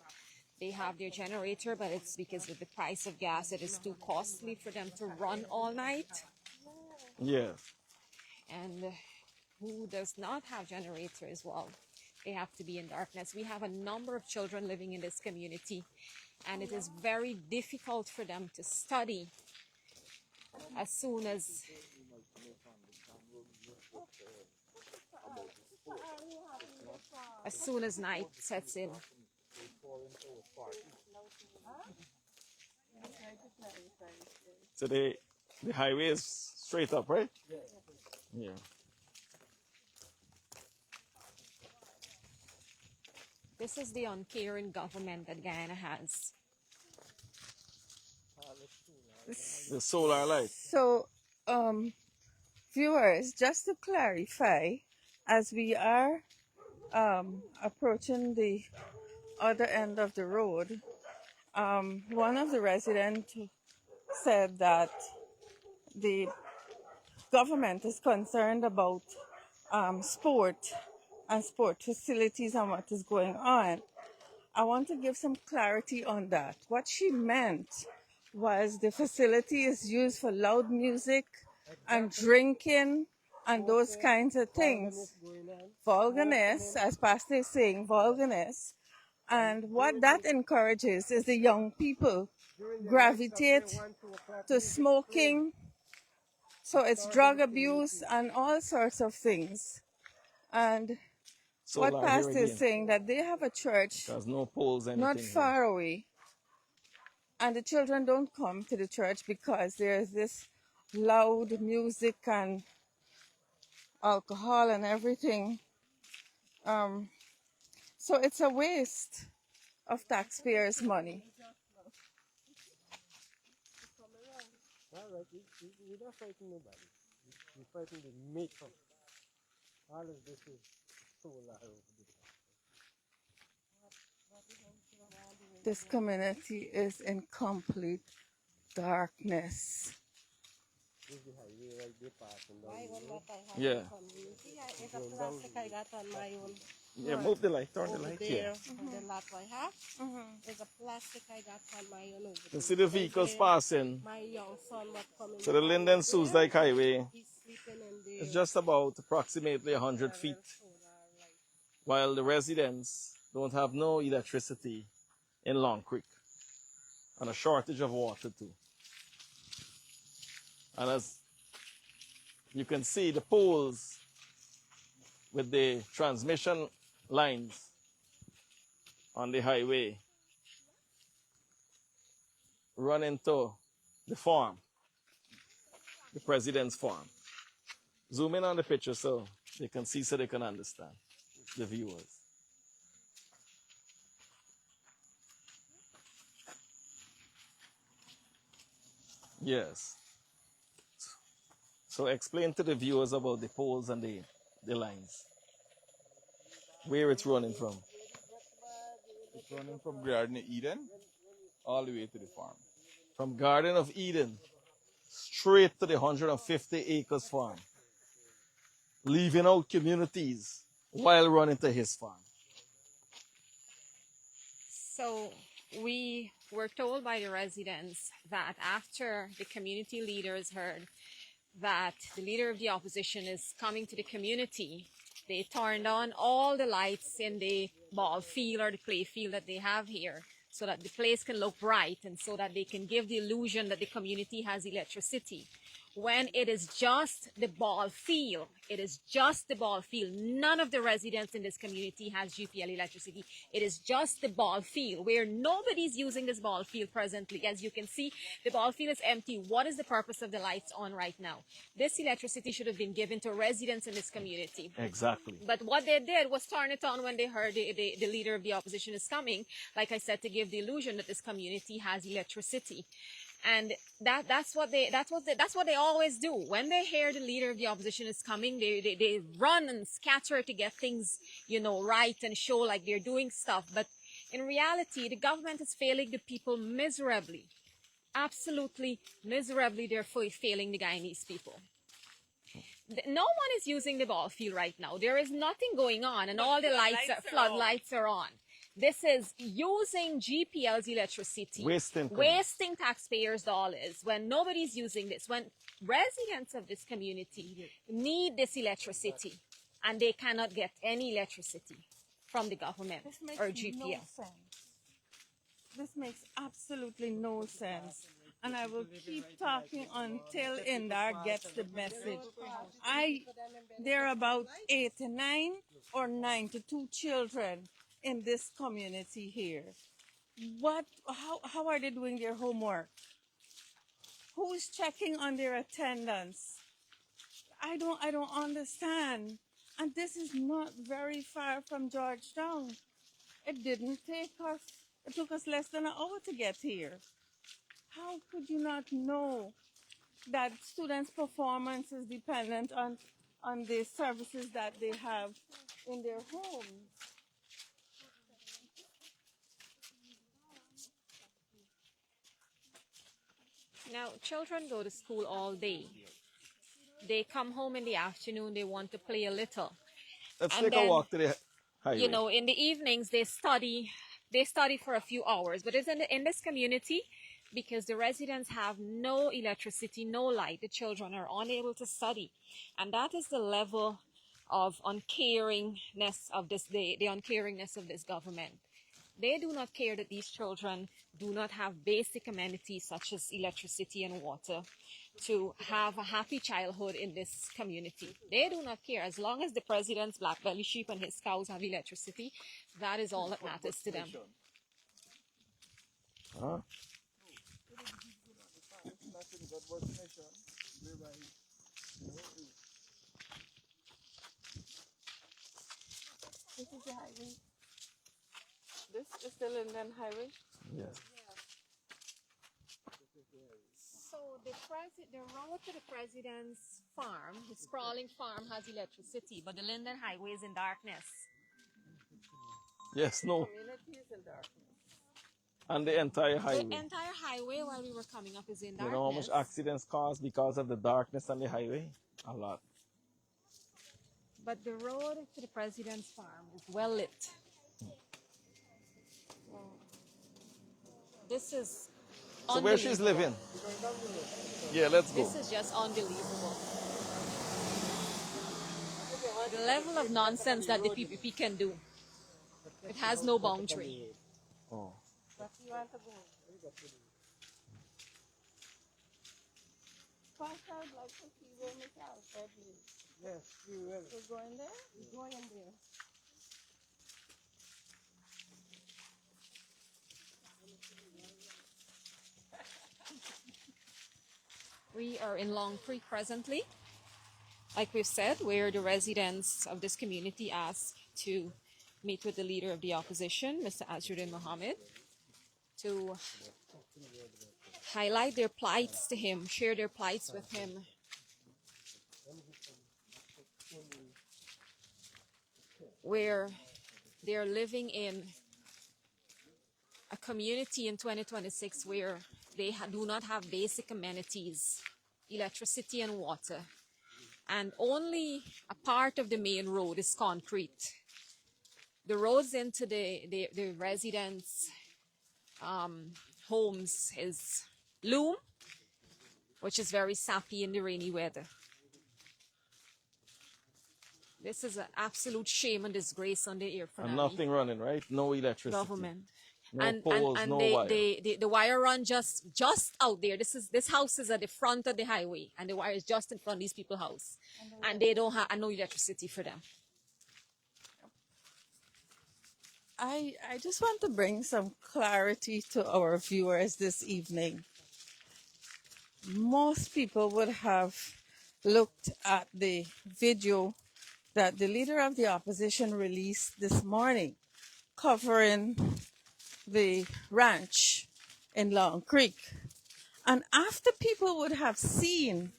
they have their generator, but it's because with the price of gas, it is too costly for them to run all night. Yeah. And who does not have generator as well, they have to be in darkness. We have a number of children living in this community, and it is very difficult for them to study as soon as night sets in. So the highway is straight up, right? Yeah. This is the uncaring government that Guyana has. The solar light. So, viewers, just to clarify, as we are approaching the other end of the road, one of the residents said that the government is concerned about sport and sport facilities and what is going on. I want to give some clarity on that. What she meant was the facility is used for loud music, and drinking and those kinds of things. Vulgarness, as Pastor is saying, vulgarness. And what that encourages is the young people gravitate to smoking. So it's drug abuse and all sorts of things. And what Solar here Pastor is again. saying, that they have a church There's no poles, anything not here. far away. And the children don't come to the church because there's this loud music and alcohol and everything. So it's a waste of taxpayers' money. All right, we're not fighting nobody. We're fighting the maker. All of this is solar over there. This community is in complete darkness. This is the highway right there passing down. My own what I have Yeah. from you. Yeah, it's a plastic I got on my own. Yeah, move the light, turn the Over light there, here. the lot I have. It's a plastic I got on my own over You there. see the vehicles passing. My young son was coming. So the Linden Suzdijk Highway He's sleeping in there. is just about approximately 100 feet, while the residents don't have no electricity in Long Creek and a shortage of water too. And as you can see, the poles with the transmission lines on the highway run into the farm, the president's farm. Zoom in on the picture so they can see, so they can understand, the viewers. Yes. So explain to the viewers about the poles and the lines. Where it's running from. It's running from Garden Eden all the way to the farm. From Garden of Eden straight to the 150 acres farm. Leaving out communities while running to his farm. So we were told by the residents that after the community leaders heard that the leader of the opposition is coming to the community, they turned on all the lights in the ball field or the play field that they have here so that the place can look bright and so that they can give the illusion that the community has electricity. When it is just the ball field, it is just the ball field. None of the residents in this community has GPL electricity. It is just the ball field where nobody's using this ball field presently. As you can see, the ball field is empty. What is the purpose of the lights on right now? This electricity should have been given to residents in this community. Exactly. But what they did was turn it on when they heard the leader of the opposition is coming, like I said, to give the illusion that this community has electricity. And that's what they always do. When they hear the leader of the opposition is coming, they run and scatter to get things, right and show like they're doing stuff. But in reality, the government is failing the people miserably. Absolutely miserably, they're failing the Guyanese people. No one is using the ball field right now. There is nothing going on, and all the floodlights are on. This is using GPL's electricity, wasting taxpayers' dollars when nobody's using this, when residents of this community need this electricity and they cannot get any electricity from the government or GPL. No sense. This makes absolutely no sense. And I will keep talking until Indar gets the message. There are about 89 or 92 children in this community here. How are they doing their homework? Who is checking on their attendance? I don't understand. And this is not very far from Georgetown. It took us less than an hour to get here. How could you not know that students' performance is dependent on the services that they have in their homes? Now, children go to school all day. They come home in the afternoon, they want to play a little. Let's take a walk to the highway. In the evenings, they study for a few hours. But in this community, because the residents have no electricity, no light. The children are unable to study. And that is the level of uncaringness of the uncaringness of this government. They do not care that these children do not have basic amenities such as electricity and water to have a happy childhood in this community. They do not care. As long as the president's black belly sheep and his cows have electricity, that is all that matters to them. Huh? This is the highway. This is the Linden Highway. Yes. So the road to the president's farm, his sprawling farm, has electricity, but the Linden Highway is in darkness. Yes, no. Community is in darkness. And the entire highway. The entire highway while we were coming up is in darkness. You know how much accidents caused because of the darkness on the highway? A lot. But the road to the president's farm is well lit. This is So where she's living? Yeah, let's go. This is just unbelievable. The level of nonsense that the PPP can do. It has no boundary. Oh. Pastor, I'd like to see where Miss Alfred lives. Yes, you will. We're going there? We're going there. We are in Long Creek presently, like we've said, where the residents of this community asked to meet with the leader of the opposition, Mr. Azruddin Mohammed, to highlight their plights to him, share their plights with him. Where they're living in a community in 2026 where they do not have basic amenities, electricity and water, and only a part of the main road is concrete. The roads into the residents' homes is loam, which is very sappy in the rainy weather. This is an absolute shame and disgrace on the air. And nothing running, right? No electricity. Government. No poles, no wire. The wire run just out there. This house is at the front of the highway, and the wire is just in front of these people's house, and they don't have no electricity for them. I just want to bring some clarity to our viewers this evening. Most people would have looked at the video that the leader of the opposition released this morning covering the ranch in Long Creek. And after people would have seen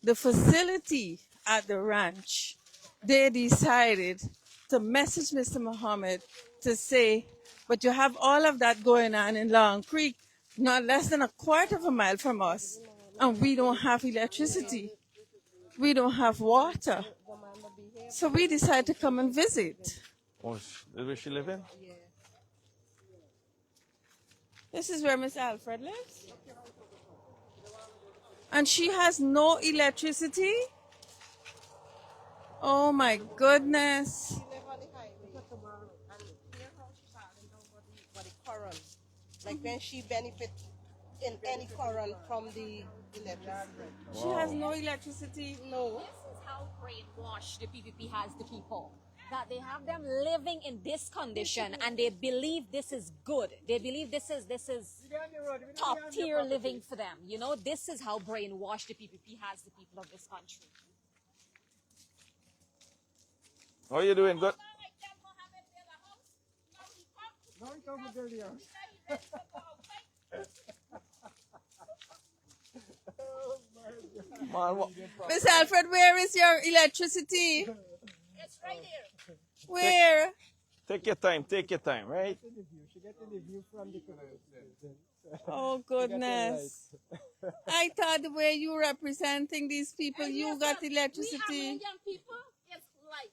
the facility at the ranch, they decided to message Mr. Mohammed to say, but you have all of that going on in Long Creek, not less than a quarter of a mile from us, and we don't have electricity. We don't have water. So we decided to come and visit. Oh, is where she living? This is where Miss Alfred lives. And she has no electricity? Oh my goodness. She live on the highway. And here how she falling down by the current. Like when she benefit in any current from the electricity. She has no electricity? No. This is how brainwashed the PPP has the people. That they have them living in this condition and they believe this is good. They believe this is top tier living for them. You know, this is how brainwashed the PPP has the people of this country. How are you doing? Good? Man, Miss Alfred, where is your electricity? It's right here. Where? take your time, right? She get the view from the Oh goodness. I thought the way you representing these people, you got electricity. We have young people, it's light.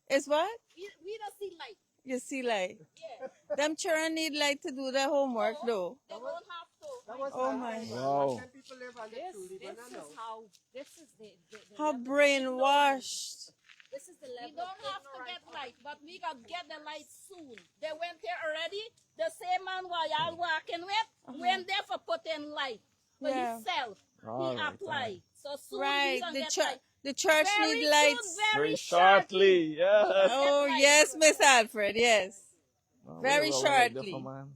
It's what? We don't see light. You see light. Yeah. Them children need light to do their homework though. They don't have That was Oh back my. then, man. Wow. Back then people live on the truly, but not now. this is the How brainwashed. this is the We level don't of have to ignorance get of light, but we got get the light soon. They went here already. The same man while y'all working with went there for putting light for Yeah. himself. All He right, applied. So soon Right. we gonna The get church light. the church Very need soon, lights. very shortly. Yes. Oh light. yes, Miss Alfred, yes. Very Well, like that shortly. for man.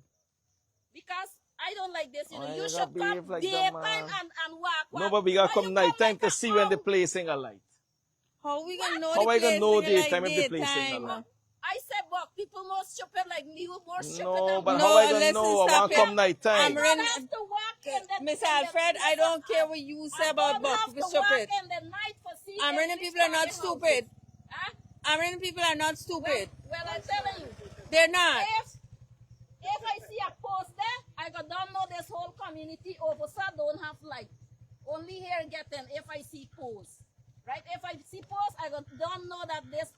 Because I don't like this, you know. Oh, You you should gotta behave come like that, daytime man. and work. No, but we gotta Why come you night time like to a see when the owl? placing a light. How we gonna know How the I place gonna know like daytime if the placing a daytime? light? I said, but people more stupid like me, more stupid No, than but me. how No, I gonna listen, know? I stop want it. come night I time. don't have to work in the Miss in the- Alfred, I don't care what you say I about don't Buck. have You're to stupid. work in the night for see American English people are not talking stupid. houses. Huh? American people are not stupid. Well, I'm telling you, They're not. if I see a post there, I go don't know this whole community over don't have light. Only here getting if I see posts. Right? If I see posts, I go don't know that this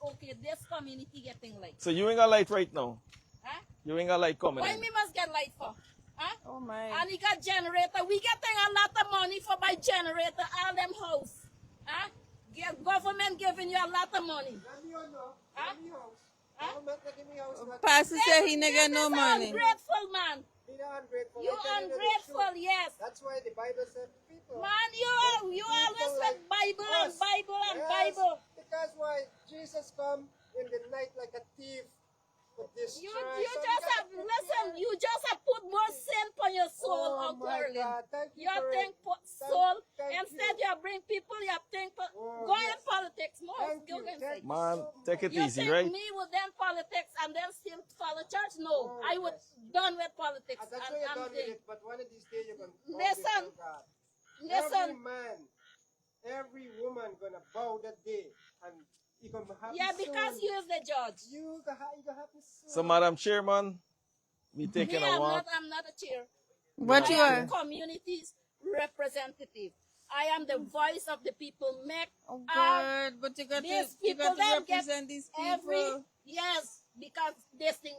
community getting light. So you ain't got light right now. Huh? You ain't got light coming Why in. me must get light for? Huh? Oh my. And he got generator. We getting a lot of money for buy generator, all them house. Huh? Government giving you a lot of money. Huh? Pastor said he ain't got no You're money. ungrateful, man. Ungrateful. You ungrateful, yes. That's why the Bible said people. Man, you always like with Bible and us. Bible and Yes, Bible. Because why? Jesus come in the night like a thief. You just have listen. You just have put more sin on your soul, Oh Uncle my Erlin. God, thank you You for think it. soul Thank instead you. you bring people. You think Oh, go yes. in politics more. Thank Go you, and thank say. you. Man, take it You easy, think right? me would then politics and then still follow church? No, Oh, I would yes. done with politics. That's and why you're I'm done with saying, it. But one of these days you're going to Listen. God. Every listen. man, every woman gonna bow that day, and you gonna happy Yeah, because soon. you is the judge. You gonna happy soon. So, Madam Chairman, we Me, taking a walk. I'm not a chair. What I you am are? the community's representative. I am the voice of the people. Make Oh all good, but you got these you people got to then get represent these every people. yes, because this thing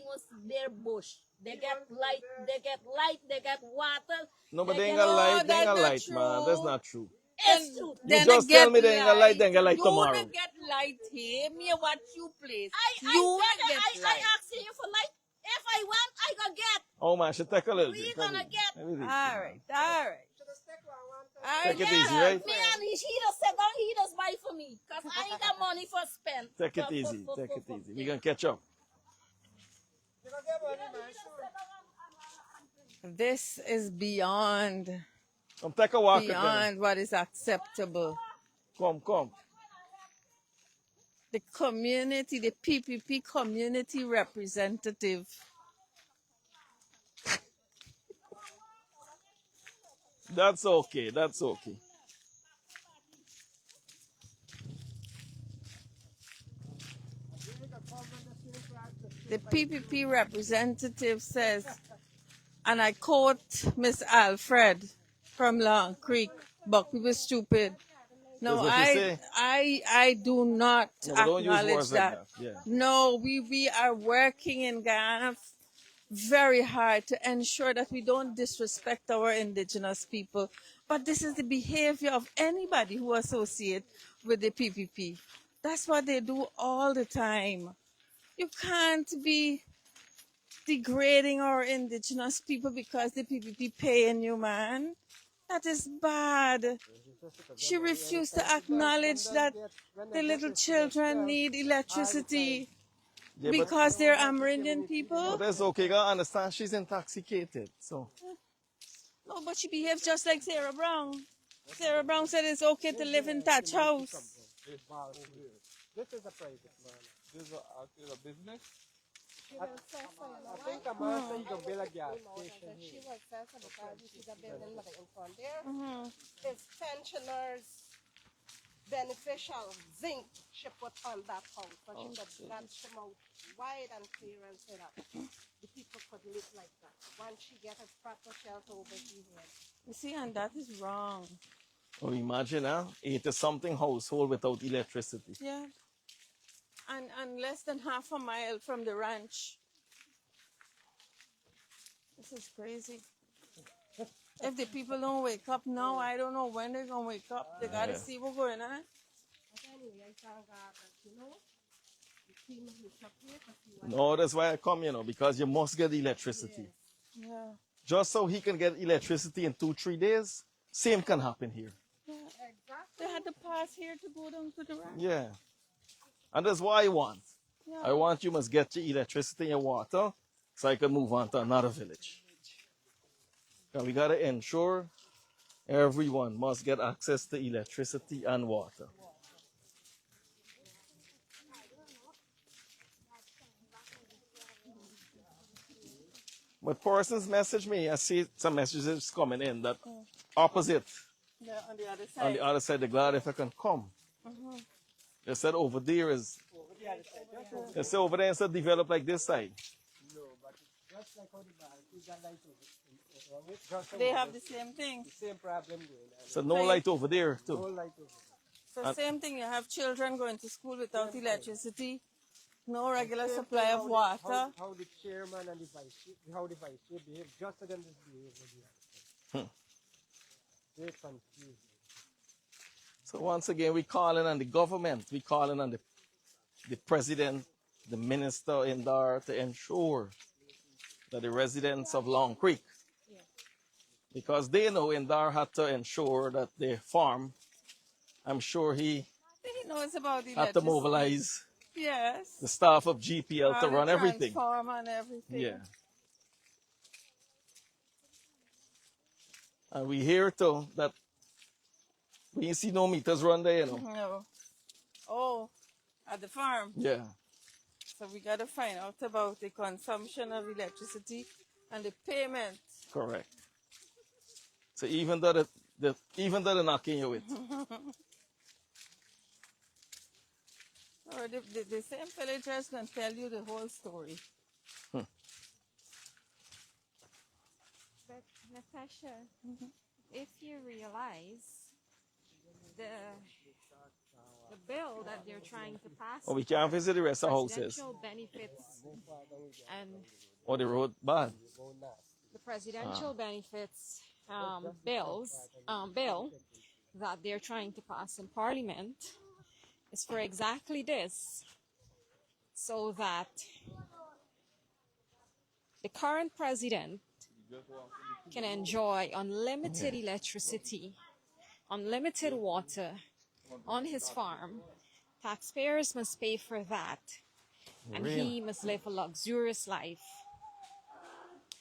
was their bush. They get light, they get water. No, but they ain't get got No, light. They ain't that's got not light, man. That's true. not true. It's true. You Then just get tell me they ain't got light, they ain't got light You tomorrow. not get light here. Me watch you please. I You not get I light. asking you for light. If I want, I go get. Oh man, should take a little We bit. gonna get. All right, all right. Take it Yeah, easy, right? me and he just said, don't he just buy for me. Because I ain't got money for spend. Take it easy. Take it easy. We gonna catch up. This is beyond Come take a walk again. beyond what is acceptable. Come. The community, the PPP community representative. That's okay. That's okay. The PPP representative says, and I quote Miss Alfred from Long Creek, but we were stupid. No, That's what she say? I do not No, but don't use acknowledge words like that. that. Yeah. No, we are working in Guyana very hard to ensure that we don't disrespect our indigenous people. But this is the behavior of anybody who associate with the PPP. That's what they do all the time. You can't be degrading our indigenous people because the PPP paying you, man. That is bad. She refused to acknowledge that the little children need electricity Yeah, but, because they're Amerindian people. but that's okay. You gotta understand she's intoxicated. So No, but she behaves just like Sarah Brown. Sarah Brown said it's okay to live in thatch house. This is a private man. this is a business. I think a man said you can build a gas station She here. was says because this is a building like in front there. Mhm. It's pensioners beneficial zinc she put on that house. So she could that come out wide and clear and say that the people could live like that. Once she get a proper shelter over here. You see, and that is wrong. Oh, imagine, 80-something household without electricity. Yeah. And less than half a mile from the ranch. This is crazy. If the people don't wake up now, I don't know when they're going to wake up. They got to Yeah. see what's going on. But anyway, I thank God that, the team is up here to see what No, that's why I come, because you must get electricity. Yeah. Just so he can get electricity in 2-3 days, same can happen here. They had to pass here to go down to the right. Yeah. And that's what I want. Yeah. I want you must get your electricity and water so I can move on to another village. And we got to ensure everyone must get access to electricity and water. But persons message me, I see some messages coming in that opposite, Yeah, on the other side. on the other side, they're glad if I can come. They said over there is, they said over there instead develop like this side. No, but just like how the bar, you got light over it. Just They have the same thing. the same problem going on. So no light over there No too. light over it. So same thing, you have children going to school without electricity, no regular supply of water. How the chairman and the vice chair behave, just again this behavior. Very confusing. So once again, we calling on the government, we calling on the president, the minister in there to ensure that the residents of Long Creek, because they know Indar had to ensure that the farm, I'm sure he He knows about the had to mobilize Yes. the staff of GPL to All the run everything. transformer and everything. Yeah. And we hear too that we ain't see no meters run there, No. Oh, at the farm. Yeah. So we got to find out about the consumption of electricity and the payment. Correct. So even though even though they're knocking you with. Or the same villagers can tell you the whole story. But Natasha, if you realize the bill that they're trying to pass, Oh, we can't visit the rest of the houses. presidential benefits and Or the road bad. the presidential benefits bill that they're trying to pass in Parliament is for exactly this, so that the current president can enjoy unlimited electricity, unlimited water on his farm. Taxpayers must pay for that, and he must live a luxurious life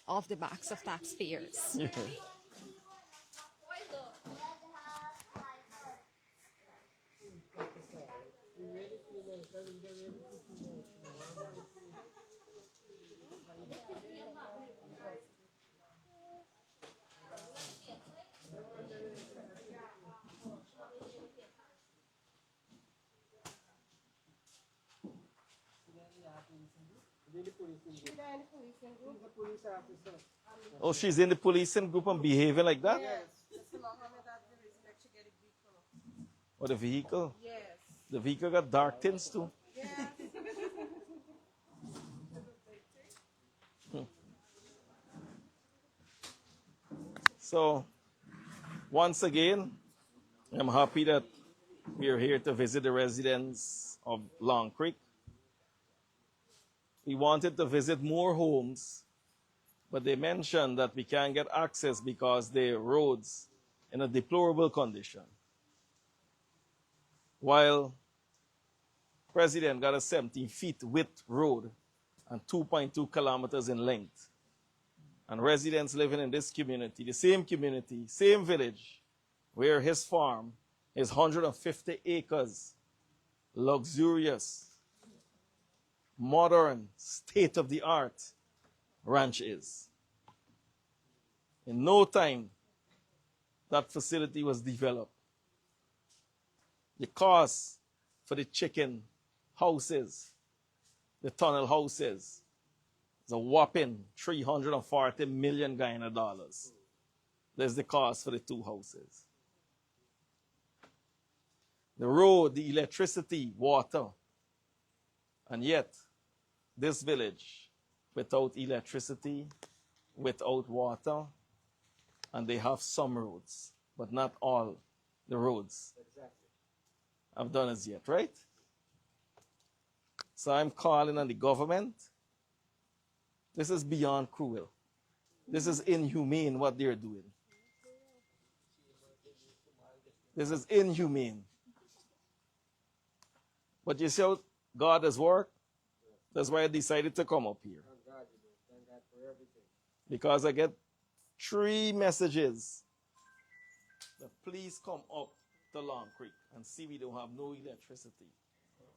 off the backs of taxpayers. Yeah. Oh, she's in the policing group and behaving like that? Or the vehicle? Yes. The vehicle got dark tints too. So, once again, I'm happy that we are here to visit the residents of Long Creek. We wanted to visit more homes, but they mentioned that we can't get access because the roads in a deplorable condition. While President got a 17 feet width road and 2.2 kilometers in length. And residents living in this community, same village, where his farm is 150 acres, luxurious, modern, state-of-the-art ranch is. In no time, that facility was developed. The cost for the chicken houses, the tunnel houses, is a whopping 340 million Guyana dollars. There's the cost for the 2 houses. The road, the electricity, water. And yet, this village, without electricity, without water, and they have some roads, but not all the roads Exactly. have done as yet, right? So I'm calling on the government. This is beyond cruel. This is inhumane what they're doing. This is inhumane. But you see how God has worked? That's why I decided to come up here. Thank God, you know. Thank God for everything. Because I get 3 messages that please come up to Long Creek and see we don't have no electricity.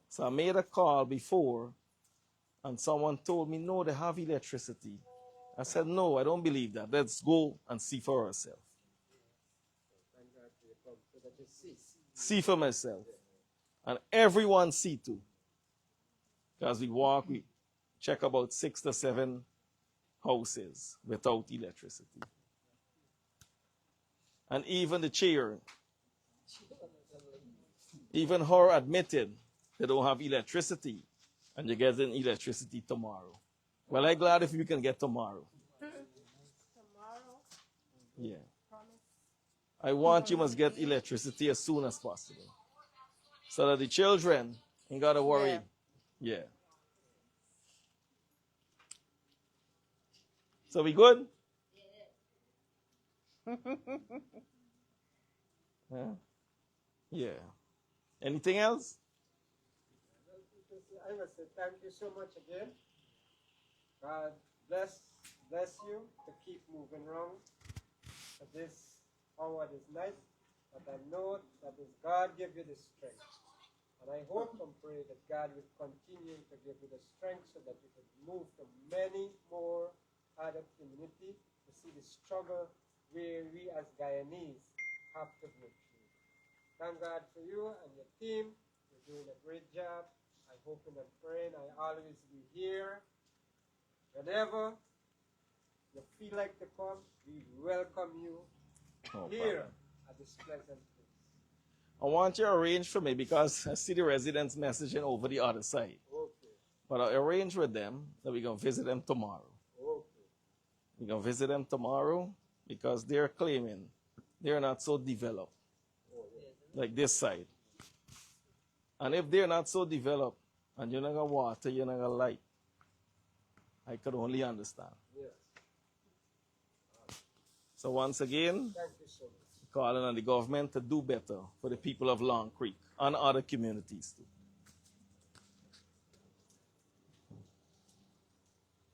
So I made a call before and someone told me, no, they have electricity. I said, no, I don't believe that. Let's go and see for ourselves. Thank God for your come so that you see. See for myself. And everyone see too. Because we walk, we check about 6 to 7 houses without electricity. And even the chair, even her admitted they don't have electricity and you're getting electricity tomorrow. Well, I'm glad if you can get tomorrow. Tomorrow, Yeah. promise. I want you must get electricity as soon as possible. So that the children ain't got to worry. Yeah. So we good? Huh? Yeah. Anything else? I must say thank you so much again. God bless you to keep moving wrong at this hour, this night. But I know that is God give you the strength. And I hope and pray that God will continue to give you the strength so that you can move to many more other communities to see the struggle where we as Guyanese have to go through. Thank God for you and your team. You're doing a great job. I hope and I'm praying I always be here. Whenever you feel like to come, we welcome you here at this pleasant place. I want you to arrange for me because I see the residents messaging over the other side. Okay. But I'll arrange with them that we're going to visit them tomorrow. Okay. We're going to visit them tomorrow because they're claiming they're not so developed like this side. And if they're not so developed and you're not going to water, you're not going to light, I could only understand. Yes. So once again, Thank you so much. calling on the government to do better for the people of Long Creek and other communities too.